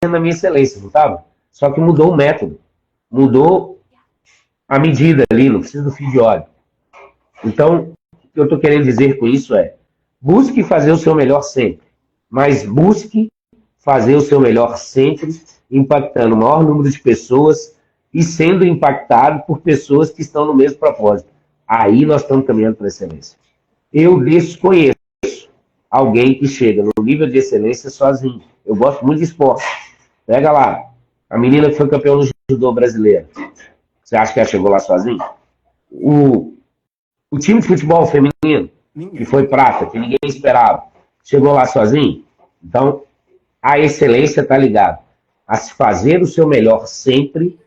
na minha excelência, não estava? Só que mudou o método. Mudou a medida ali, não precisa do fio de óleo. Então, o que eu estou querendo dizer com isso é, busque fazer o seu melhor sempre, mas busque fazer o seu melhor sempre impactando o maior número de pessoas e sendo impactado por pessoas que estão no mesmo propósito. Aí nós estamos caminhando para a excelência. Eu desconheço alguém que chega no nível de excelência sozinho. Eu gosto muito de esporte. Pega lá, a menina que foi campeã no judô brasileiro. Você acha que ela chegou lá sozinha? O time de futebol feminino, que Ninguém. foi prata, que ninguém esperava, chegou lá sozinho? Então, a excelência está ligada a se fazer o seu melhor sempre,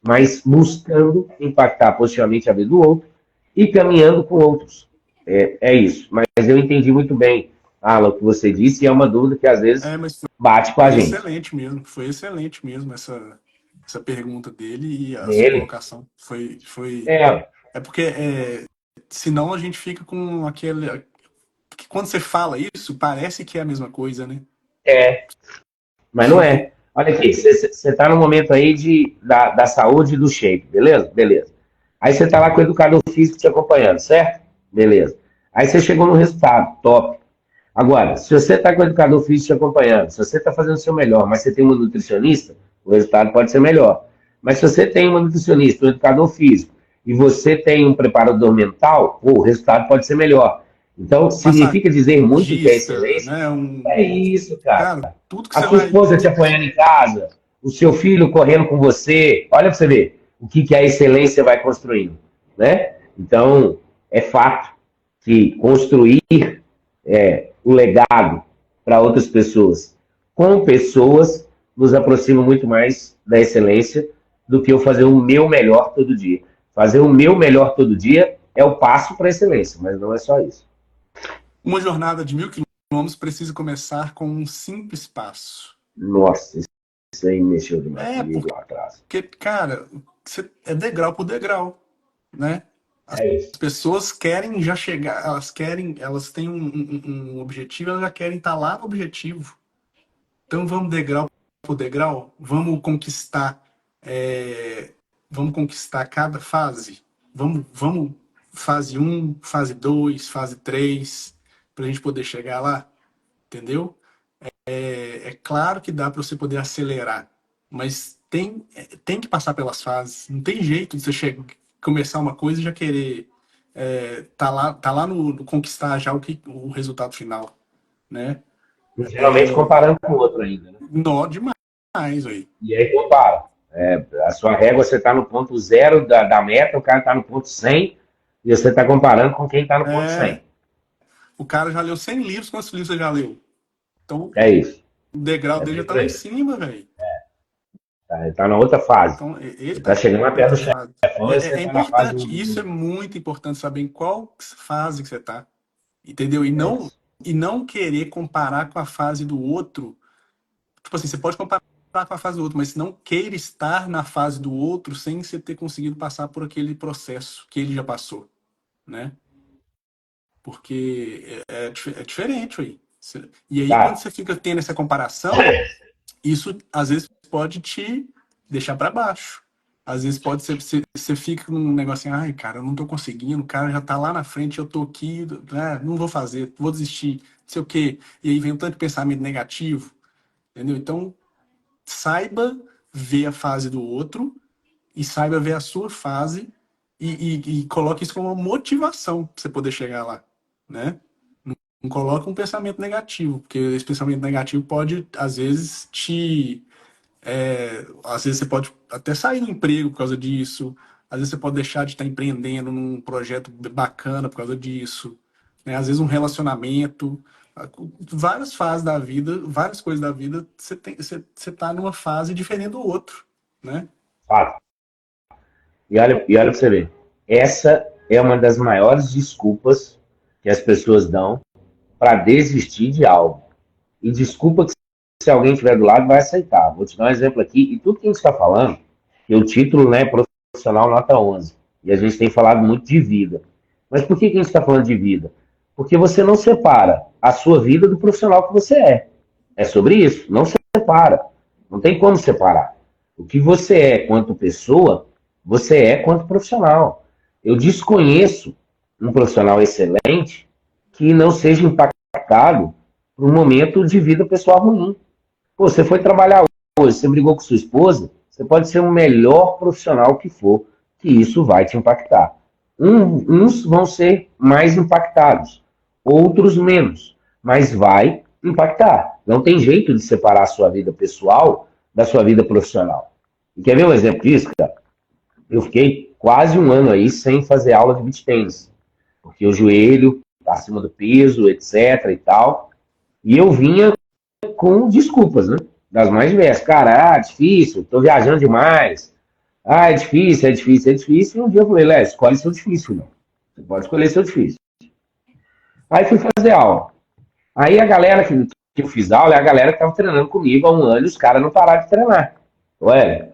mas buscando impactar positivamente a vida do outro e caminhando com outros. É isso. Mas eu entendi muito bem, Alan, o que você disse, e é uma dúvida que às vezes Mas bate com a gente. foi excelente mesmo essa pergunta dele e a sua Dele. colocação. Foi. É, É porque senão a gente fica com aquele. Porque quando você fala isso, parece que é a mesma coisa, né? é, mas não é. Olha aqui, você está no momento aí da saúde e do shape, beleza? Beleza. Aí você está lá com o educador físico te acompanhando, certo? Beleza. Aí você chegou no resultado, top. Agora, se você está com o educador físico te acompanhando, se você está fazendo o seu melhor, mas você tem uma nutricionista, o resultado pode ser melhor. Mas se você tem uma nutricionista, um educador físico, e você tem um preparador mental, o resultado pode ser melhor. Então, significa dizer muito que é Massagista, excelência? né? É isso, cara. Cara, tudo que A você sua vai. esposa te apoiando em casa, o seu filho correndo com você. Olha para você ver o que a excelência vai construindo, né? Então, é fato que construir o legado para outras pessoas com pessoas nos aproxima muito mais da excelência do que eu fazer o meu melhor todo dia. Fazer o meu melhor todo dia é o passo para a excelência, mas não é só isso. Uma jornada de 1.000 quilômetros precisa começar com um simples passo. Nossa, isso aí mexeu demais É, comigo lá atrás. porque, cara, é degrau por degrau, né? As É isso. pessoas querem já chegar, elas têm um objetivo, elas já querem estar lá no objetivo. Então vamos degrau por degrau, vamos conquistar cada fase. Vamos fase um, fase 2, fase 3, para a gente poder chegar lá, entendeu? É claro que dá para você poder acelerar, mas tem que passar pelas fases. Não tem jeito de você começar uma coisa e já querer tá lá no conquistar já o resultado final, né? Geralmente comparando com o outro ainda, né? Nó demais, aí. E aí compara. A sua régua, você está no ponto zero da meta, o cara está no ponto 100, e você está comparando com quem está no ponto É, 100. o cara já leu 100 livros, quantos livros você já leu? Então, É isso. o degrau É dele já bem tá por lá em aí. cima, velho. Ele está na outra fase. Então, ele Ele tá está chegando lá em perto outra do fase. chefão e você É está na fase importante, isso é muito importante saber em qual fase que você tá, entendeu? É isso. E não querer comparar com a fase do outro. Tipo assim, você pode comparar com a fase do outro, mas não queira estar na fase do outro sem você ter conseguido passar por aquele processo que ele já passou, né? Porque é diferente aí. E aí, quando Tá. você fica tendo essa comparação, isso às vezes pode te deixar para baixo. Às vezes pode ser, você fica num negócio assim, ai, cara, eu não tô conseguindo, o cara já tá lá na frente, eu tô aqui, né, não vou fazer, vou desistir, não sei o quê. E aí vem um tanto de pensamento negativo, entendeu? Então, saiba ver a fase do outro e saiba ver a sua fase e coloque isso como uma motivação para você poder chegar lá, né? Não coloque um pensamento negativo, porque esse pensamento negativo pode, às vezes, às vezes você pode até sair do emprego por causa disso, às vezes você pode deixar de estar empreendendo num projeto bacana por causa disso, né? Às vezes um relacionamento, várias fases da vida, várias coisas da vida, você tá numa fase diferente do outro, né? Fato. E olha para você ver. Essa é uma das maiores desculpas que as pessoas dão para desistir de algo. E desculpa que se alguém estiver do lado vai aceitar. Vou te dar um exemplo aqui. E tudo que a gente está falando, que o título, né, profissional nota 11. E a gente tem falado muito de vida. Mas por que a gente está falando de vida? Porque você não separa a sua vida do profissional que você é. É sobre isso. Não separa. Não tem como separar. O que você é quanto pessoa, você é quanto profissional. Eu desconheço um profissional excelente que não seja impactado por um momento de vida pessoal ruim. Pô, você foi trabalhar hoje, você brigou com sua esposa, você pode ser o melhor profissional que for, que isso vai te impactar. Uns vão ser mais impactados, outros menos, mas vai impactar. Não tem jeito de separar a sua vida pessoal da sua vida profissional. E quer ver um exemplo disso, cara? Eu fiquei quase um ano aí sem fazer aula de beach tennis, porque o joelho tá acima do peso, etc e tal. E eu vinha com desculpas, né? Das mais diversas. Cara, difícil, tô viajando demais. É difícil, é difícil, é difícil. E um dia eu falei, Léo, escolhe seu difícil, não. Você pode escolher seu difícil. Aí fui fazer aula. Aí a galera que eu fiz aula é a galera que tava treinando comigo há um ano e os caras não pararam de treinar. Ué,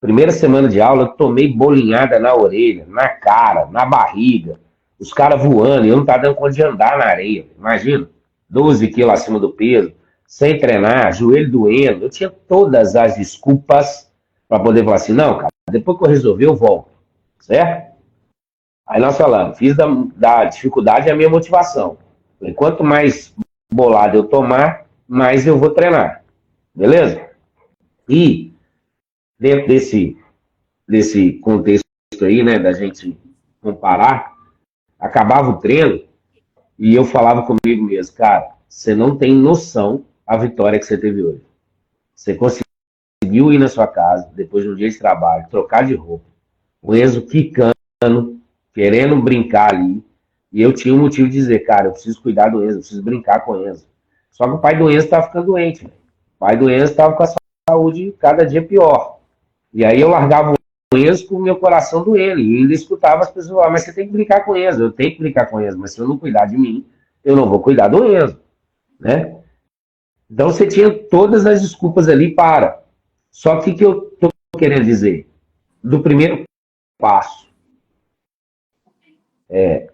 primeira semana de aula, eu tomei bolinhada na orelha, na cara, na barriga. Os caras voando e eu não tava dando conta de andar na areia. Imagina, 12 quilos acima do peso, sem treinar, joelho doendo. Eu tinha todas as desculpas para poder falar assim, não, cara, depois que eu resolver, eu volto. Certo? Aí nós falamos, fiz da dificuldade a minha motivação. Falei, quanto mais bolado eu tomar, mais eu vou treinar. Beleza? E dentro desse contexto aí, né, da gente comparar, acabava o treino e eu falava comigo mesmo, cara, você não tem noção a vitória que você teve hoje. Você conseguiu ir na sua casa, depois de um dia de trabalho, trocar de roupa, o Enzo quicando, querendo brincar ali, e eu tinha um motivo de dizer, cara, eu preciso cuidar do Enzo, eu preciso brincar com o Enzo. Só que o pai do Enzo estava ficando doente, véio. O pai do Enzo estava com a saúde cada dia pior. E aí eu largava o Enzo com o meu coração doendo. E ainda escutava as pessoas falar, mas você tem que brincar com o Enzo, eu tenho que brincar com o Enzo, mas se eu não cuidar de mim, eu não vou cuidar do Enzo. Né? Então você tinha todas as desculpas ali para. Só que o que eu estou querendo dizer? Do primeiro passo.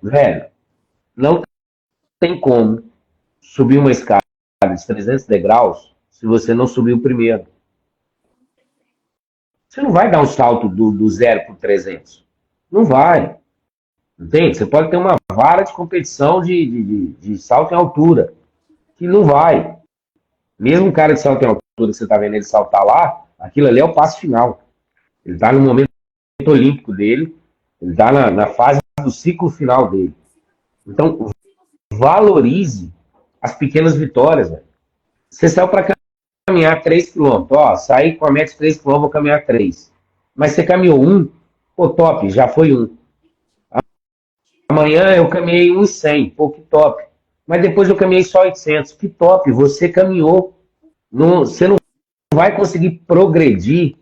Velho, não tem como subir uma escada de 300 degraus se você não subir o primeiro. Você não vai dar um salto do 0 para o 300. Não vai. Entende? Você pode ter uma vara de competição de salto em altura, que não vai. Mesmo um cara de salto em altura que você está vendo ele saltar lá, aquilo ali é o passo final. Ele está no momento olímpico dele, ele está na fase do ciclo final dele. Então, valorize as pequenas vitórias. Véio. Você saiu para caminhar 3 quilômetros. Ó, saí com a meta de 3 quilômetros, vou caminhar 3. Mas você caminhou um, pô, top, já foi um. Amanhã eu caminhei 1,100, pô, que top. Mas depois eu caminhei só 800, que top, você caminhou. Você não vai conseguir progredir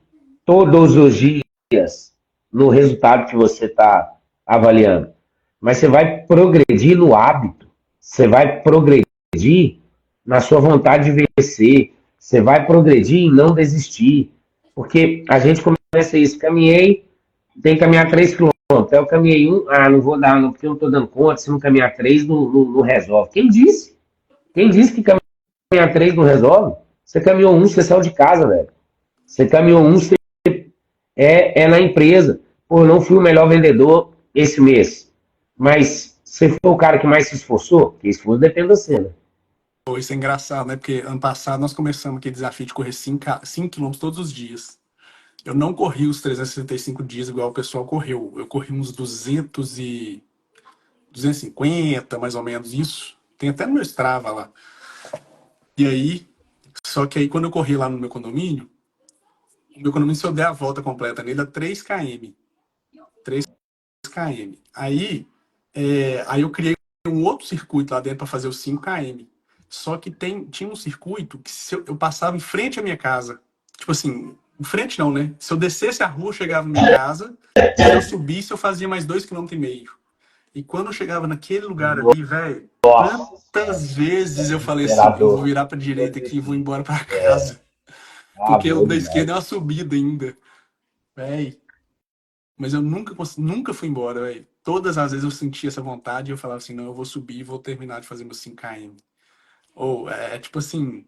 todos os dias no resultado que você está avaliando. Mas você vai progredir no hábito, você vai progredir na sua vontade de vencer, você vai progredir em não desistir. Porque a gente começa isso, caminhei, tem que caminhar 3 quilômetros. Eu caminhei um, não vou dar, não, porque eu não estou dando conta, se não caminhar 3, não resolve. Quem disse? Quem disse que caminhar 3 não resolve? Você caminhou um, você saiu de casa, velho. Você caminhou um, você é na empresa. Pô, eu não fui o melhor vendedor esse mês. Mas você foi o cara que mais se esforçou? Que esforço depende da cena. Pô, isso é engraçado, né? Porque ano passado nós começamos aquele desafio de correr 5 quilômetros todos os dias. Eu não corri os 365 dias igual o pessoal correu. Eu corri uns 250, mais ou menos, isso. Tem até no meu Strava lá. E aí, só que aí quando eu corri lá no meu condomínio, o meu condomínio, se eu der a volta completa nele, dá 3 km. 3 km. Aí eu criei um outro circuito lá dentro para fazer os 5 km. Só que tinha um circuito que eu passava em frente à minha casa. Tipo assim, em frente não, né? Se eu descesse a rua, eu chegava na minha casa. Se eu subisse, eu fazia mais 2,5 km. E quando eu chegava naquele lugar ali, velho, quantas vezes eu falei assim, eu vou Desesperador. virar pra direita aqui e vou embora pra casa. Porque o Bom da esquerda é demais. uma subida ainda. Velho. Mas eu nunca fui embora, velho. Todas as vezes eu sentia essa vontade e eu falava assim, não, eu vou subir e vou terminar de fazer meus 5 km. Ou tipo assim,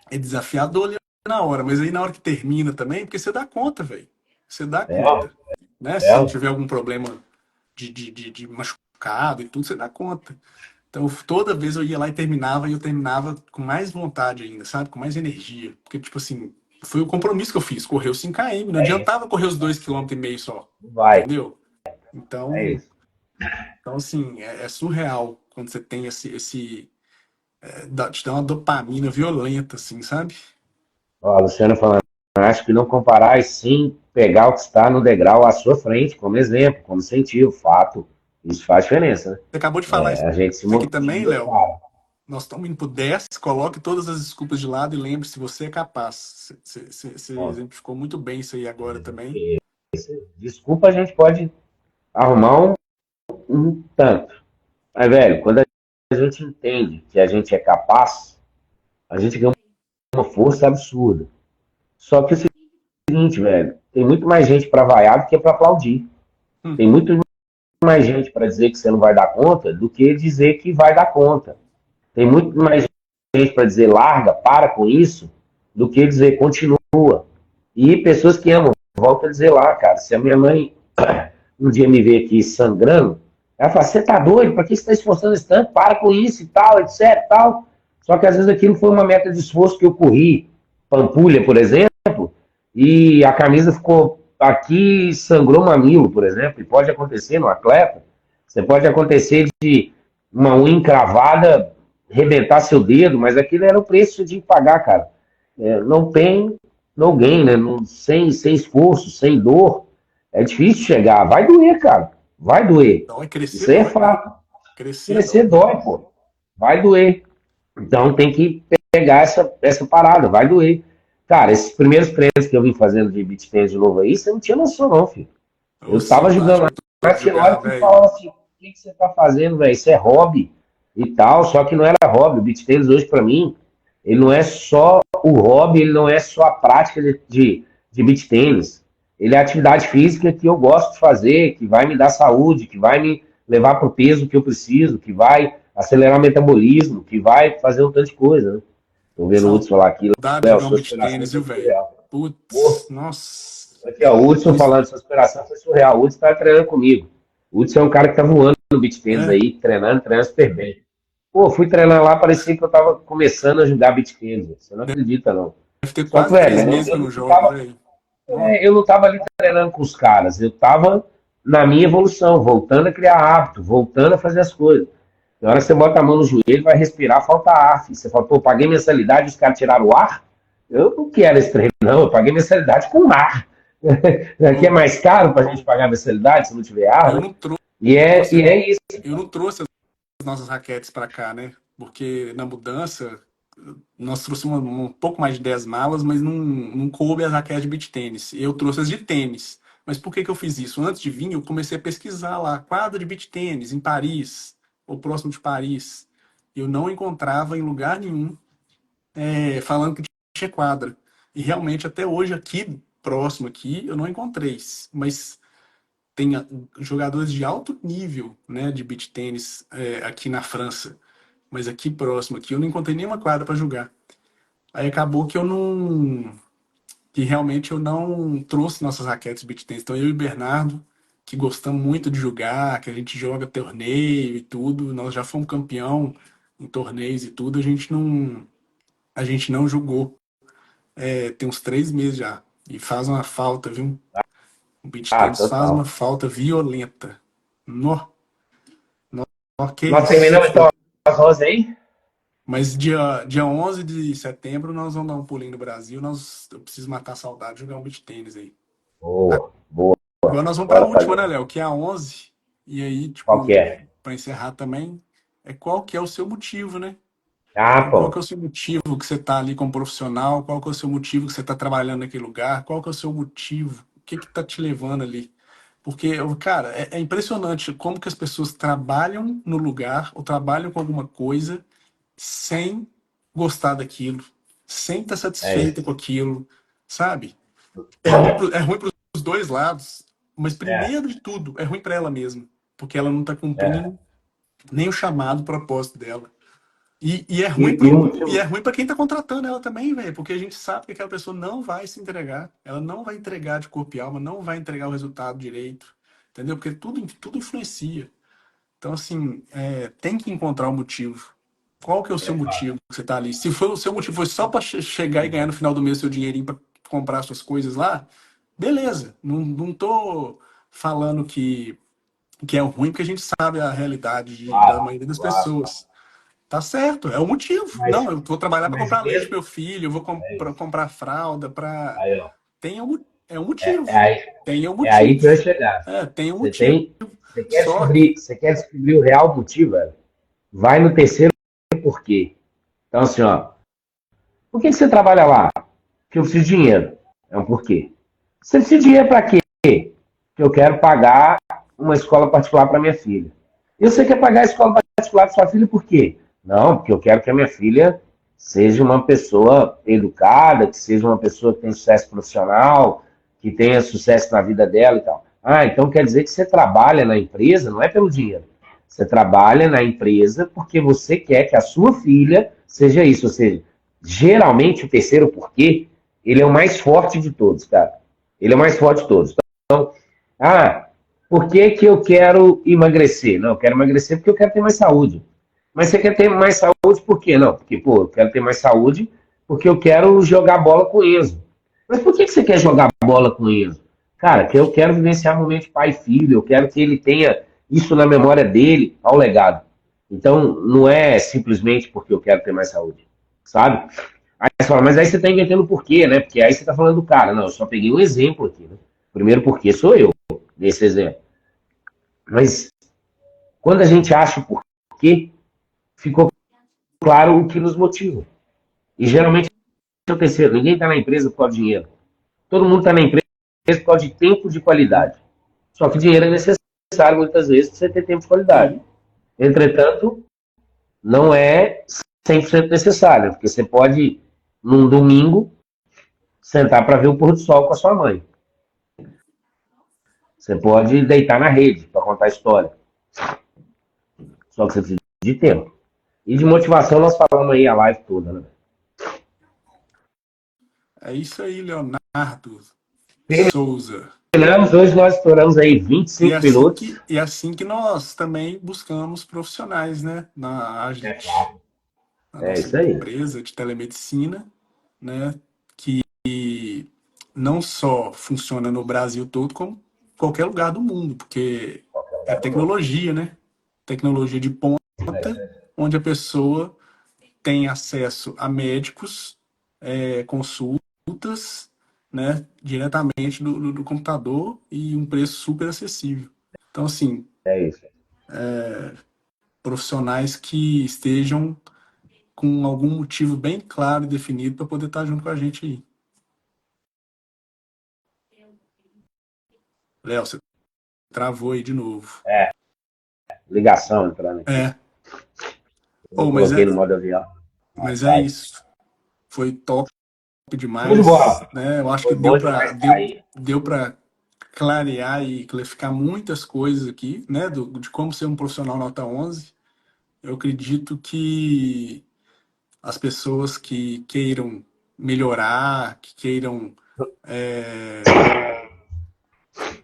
é desafiador ali na hora, mas aí na hora que termina também, porque você dá conta, velho. Você dá É, conta. Né? Se você é. tiver algum problema de machucado e tudo, você dá conta. Então toda vez eu ia lá e eu terminava com mais vontade ainda, sabe? Com mais energia. Porque, tipo assim, Foi o compromisso que eu fiz, correr os 5 km. Não É isso. adiantava correr os 2,5 km só, Vai. entendeu? É Então, isso. então assim, é surreal quando você tem te dá uma dopamina violenta, assim, sabe? Ó, a Luciana falando, acho que não comparar e sim pegar o que está no degrau à sua frente, como exemplo, como incentivo, fato. Isso faz diferença, né? Você acabou de falar isso A gente se aqui também, motiva, Léo. cara. Nós estamos indo pro 10, coloque todas as desculpas de lado e lembre-se, você é capaz. Você Ó, exemplificou muito bem isso aí agora também. desculpa, a gente pode arrumar um tanto. Mas, velho, quando a gente entende que a gente é capaz, a gente ganha uma força absurda. Só que é o seguinte, velho, tem muito mais gente para vaiar do que para aplaudir. Tem Hum. muito mais gente para dizer que você não vai dar conta do que dizer que vai dar conta. Tem muito mais gente para dizer larga, para com isso, do que dizer continua. E pessoas que amam, volta a dizer lá, cara, se a minha mãe um dia me vê aqui sangrando, ela fala, você tá doido? Para que você está esforçando esse tanto? Para com isso e tal, etc, tal. Só que às vezes aquilo foi uma meta de esforço que eu corri, Pampulha, por exemplo, e a camisa ficou aqui e sangrou o mamilo, por exemplo, e pode acontecer no atleta. Você pode acontecer de uma unha encravada rebentar seu dedo, mas aquilo era o preço de pagar, cara. Não tem no gain, né? Sem esforço, sem dor, é difícil chegar. Vai doer, cara. Vai doer. Dói, crescer Isso aí é dói, né? fato. Crescer Crescer dói. dói, pô. Vai doer. Então tem que pegar essa parada, vai doer. Cara, esses primeiros treinos que eu vim fazendo de beat tennis de novo aí, você não tinha noção, não, filho. Ô, Eu tava saudade jogando que lá, eu tô de tinha hora jogar, que velho. falava assim, o que você tá fazendo, velho? Isso é hobby e tal, só que não era hobby. O beat tennis hoje, pra mim, ele não é só o hobby, ele não é só a prática de beat tennis. Ele é a atividade física que eu gosto de fazer, que vai me dar saúde, que vai me levar pro peso que eu preciso, que vai acelerar o metabolismo, que vai fazer um tanto de coisa, né? Tô vendo o Hudson falar aqui, Saudade de Léo, jogar um sua beach inspiração tênis, foi viu, velho? surreal. Putz, Pô, nossa. aqui, ó, o Hudson Isso, falando, sua inspiração foi surreal. O Hudson tá treinando comigo. O Hudson é um cara que tá voando no beat tênis é, aí, treinando super bem. Pô, fui treinar lá, parecia que eu tava começando a jogar beat tênis. Você não acredita, não. deve ter Só que, quase velho, 3 meses que eu não não jogo, tava, velho. Ó, eu não tava ali treinando com os caras. Eu tava na minha evolução, voltando a criar hábito, voltando a fazer as coisas. Na hora que você bota a mão no joelho, vai respirar, falta ar. Filho. Você fala, pô, paguei mensalidade, os caras tiraram o ar? Eu não quero esse treino, não. Eu paguei mensalidade com ar. Aqui é ô, mais caro para a gente pagar mensalidade se não tiver ar, eu né? não E trouxe, é isso. eu não trouxe as nossas raquetes pra cá, né? Porque na mudança, nós trouxemos um pouco mais de 10 malas, mas não coube as raquetes de beach tênis. Eu trouxe as de tênis. Mas por que que eu fiz isso? Antes de vir, eu comecei a pesquisar lá, quadra de beach tênis em Paris, ou próximo de Paris. Eu não encontrava em lugar nenhum falando que tinha quadra. E realmente, até hoje, aqui, próximo aqui, eu não encontrei. Mas tem jogadores de alto nível, né, de beach tênis aqui na França. Mas aqui próximo, aqui, eu não encontrei nenhuma quadra para jogar. Aí acabou que eu não. Que realmente eu não trouxe nossas raquetes de beach tennis. Então eu e o Bernardo, que gostamos muito de jogar, que a gente joga torneio e tudo, nós já fomos campeão em torneios e tudo, a gente não jogou. Tem uns 3 meses já. E faz uma falta, viu? O beach Ah, tennis faz uma total. falta violenta. No, que Nós isso. terminamos então as rosas aí? Mas dia 11 de setembro nós vamos dar um pulinho no Brasil. Eu preciso matar a saudade de jogar um beach tênis aí. Boa, boa. Agora nós vamos para a Bora última, né, fazer. Léo? Que é a 11. E aí, Qual que tipo, é? para encerrar também, qual que é o seu motivo, né? Ah, Então, qual que é pô. o seu motivo que você está ali como profissional? Qual que é o seu motivo que você está trabalhando naquele lugar? Qual que é o seu motivo? O que que tá te levando ali? Porque, cara, é impressionante como que as pessoas trabalham no lugar ou trabalham com alguma coisa sem gostar daquilo, sem estar É satisfeita com isso. aquilo, sabe? É ruim pros dois lados, mas É, primeiro de tudo, é ruim para ela mesma, porque ela não tá é. cumprindo nem o chamado, o propósito dela. E é ruim E o e é motivo? ruim para quem tá contratando ela também, velho, porque a gente sabe que aquela pessoa não vai se entregar, ela não vai entregar de corpo e alma, não vai entregar o resultado direito, entendeu? Porque tudo influencia. Então, assim, tem que encontrar o motivo. Qual que é o seu É motivo que você tá ali? Se for, o seu motivo foi só para chegar e ganhar no final do mês seu dinheirinho comprar suas coisas lá, beleza. Não tô falando que é ruim, porque a gente sabe a realidade da Claro, maioria das claro. pessoas. Tá certo, é o motivo. Mas, Não, eu vou trabalhar para mas comprar leite pro mesmo. meu filho, eu vou É pra isso. comprar fralda, para Aí, ó. tem um, é um É, é motivo. aí, Tem um é aí que motivo. vai chegar. É, tem um Você motivo. tem. Só que Você quer descobrir o real motivo, velho? Vai no terceiro porquê. Então, assim, ó. Por que você trabalha lá? Porque eu preciso de dinheiro. É um porquê. Você precisa de dinheiro para quê? Que eu quero pagar uma escola particular para minha filha. E você quer pagar a escola particular para sua filha por quê? Não, porque eu quero que a minha filha seja uma pessoa educada, que seja uma pessoa que tenha sucesso profissional, que tenha sucesso na vida dela e tal. Ah, então quer dizer que você trabalha na empresa não é pelo dinheiro. Você trabalha na empresa porque você quer que a sua filha seja isso. Ou seja, geralmente o terceiro porquê, ele é o mais forte de todos, cara. Ele é o mais forte de todos. Então, ah, por que que eu quero emagrecer? Não, eu quero emagrecer porque eu quero ter mais saúde. Mas você quer ter mais saúde por quê? Não, porque, pô, eu quero ter mais saúde porque eu quero jogar bola com o Enzo. Mas por que que você quer jogar bola com o Enzo? Cara, que eu quero vivenciar momentos pai e filho, eu quero que ele tenha isso na memória dele, ao legado. Então, não é simplesmente porque eu quero ter mais saúde, sabe? Aí você fala, mas aí você está inventando por quê, né? Porque aí você está falando do cara. Não, eu só peguei um exemplo aqui, né? Primeiro porque sou eu, desse exemplo. Mas quando a gente acha o porquê, ficou claro o que nos motiva. E geralmente é o terceiro. Ninguém está na empresa por causa de dinheiro. Todo mundo está na empresa por causa de tempo de qualidade. Só que dinheiro é necessário muitas vezes para você ter tempo de qualidade. sim, Entretanto, não é 100% necessário, porque você pode, num domingo, sentar para ver o pôr do sol com a sua mãe. Você pode deitar na rede para contar história. Só que você precisa de tempo. E de motivação nós falamos aí a live toda, né? é isso aí, Leonardo Souza. Terminamos, hoje nós estouramos aí 25 minutos. E assim que nós também buscamos profissionais, né, na É Agit, claro. na É nossa isso aí. empresa de telemedicina, né, que não só funciona no Brasil todo, como em qualquer lugar do mundo, porque Qualquer é lugar do mundo. tecnologia, né? Tecnologia de ponta, onde a pessoa tem acesso a médicos, consultas, né, diretamente do computador e um preço super acessível. Então, assim, É isso. profissionais que estejam com algum motivo bem claro e definido para poder estar junto com a gente aí. Léo, você travou aí de novo. É, ligação entrando aqui. É, Eu oh, coloquei no modo avião. mas é Sai. isso. Foi top Show de demais, bola. né? Eu acho que Foi bom demais estar aí. deu para clarear e clarificar muitas coisas aqui, né? De como ser um profissional nota 11. Eu acredito que as pessoas que queiram melhorar, que queiram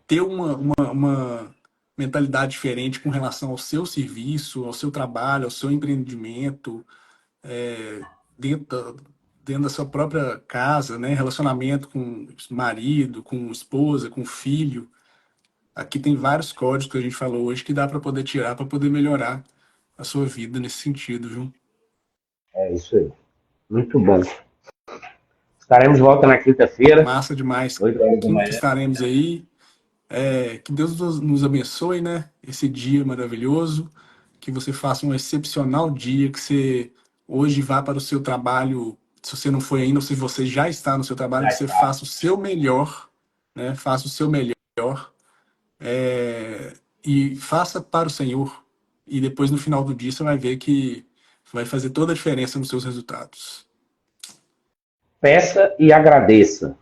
ter uma mentalidade diferente com relação ao seu serviço, ao seu trabalho, ao seu empreendimento, dentro dentro da sua própria casa, né? Relacionamento com marido, com esposa, com filho. Aqui tem vários códigos que a gente falou hoje que dá para poder tirar, para poder melhorar a sua vida nesse sentido, viu? É isso aí. Muito bom. Estaremos de volta na quinta-feira, Massa demais. 8 horas da Quinta manhã. estaremos aí. Que Deus nos abençoe, né? Esse dia maravilhoso. Que você faça um excepcional dia. Que você hoje vá para o seu trabalho. Se você não foi ainda, ou se você já está no seu trabalho, Já que você está. faça o seu melhor, né? Faça o seu melhor. E faça para o Senhor. E depois, no final do dia, você vai ver que vai fazer toda a diferença nos seus resultados. Peça e agradeça.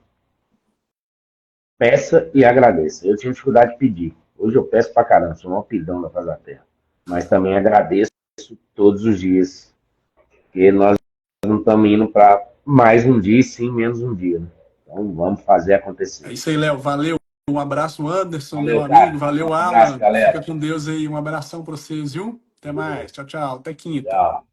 Peça e agradeça. Eu tinha dificuldade de pedir. Hoje eu peço pra caramba, sou um pidão da Paz da Terra. Mas também agradeço todos os dias. Porque nós não estamos indo para mais um dia, sim, menos um dia. Né? Então vamos fazer É acontecer. isso aí, Léo. Valeu. Um abraço, Anderson, meu Valeu, amigo. cara. Um Valeu, abraço, Alan. Fica galera. com Deus aí. Um abração para vocês, viu? Até mais. Tchau, tchau. Até quinta. Tchau.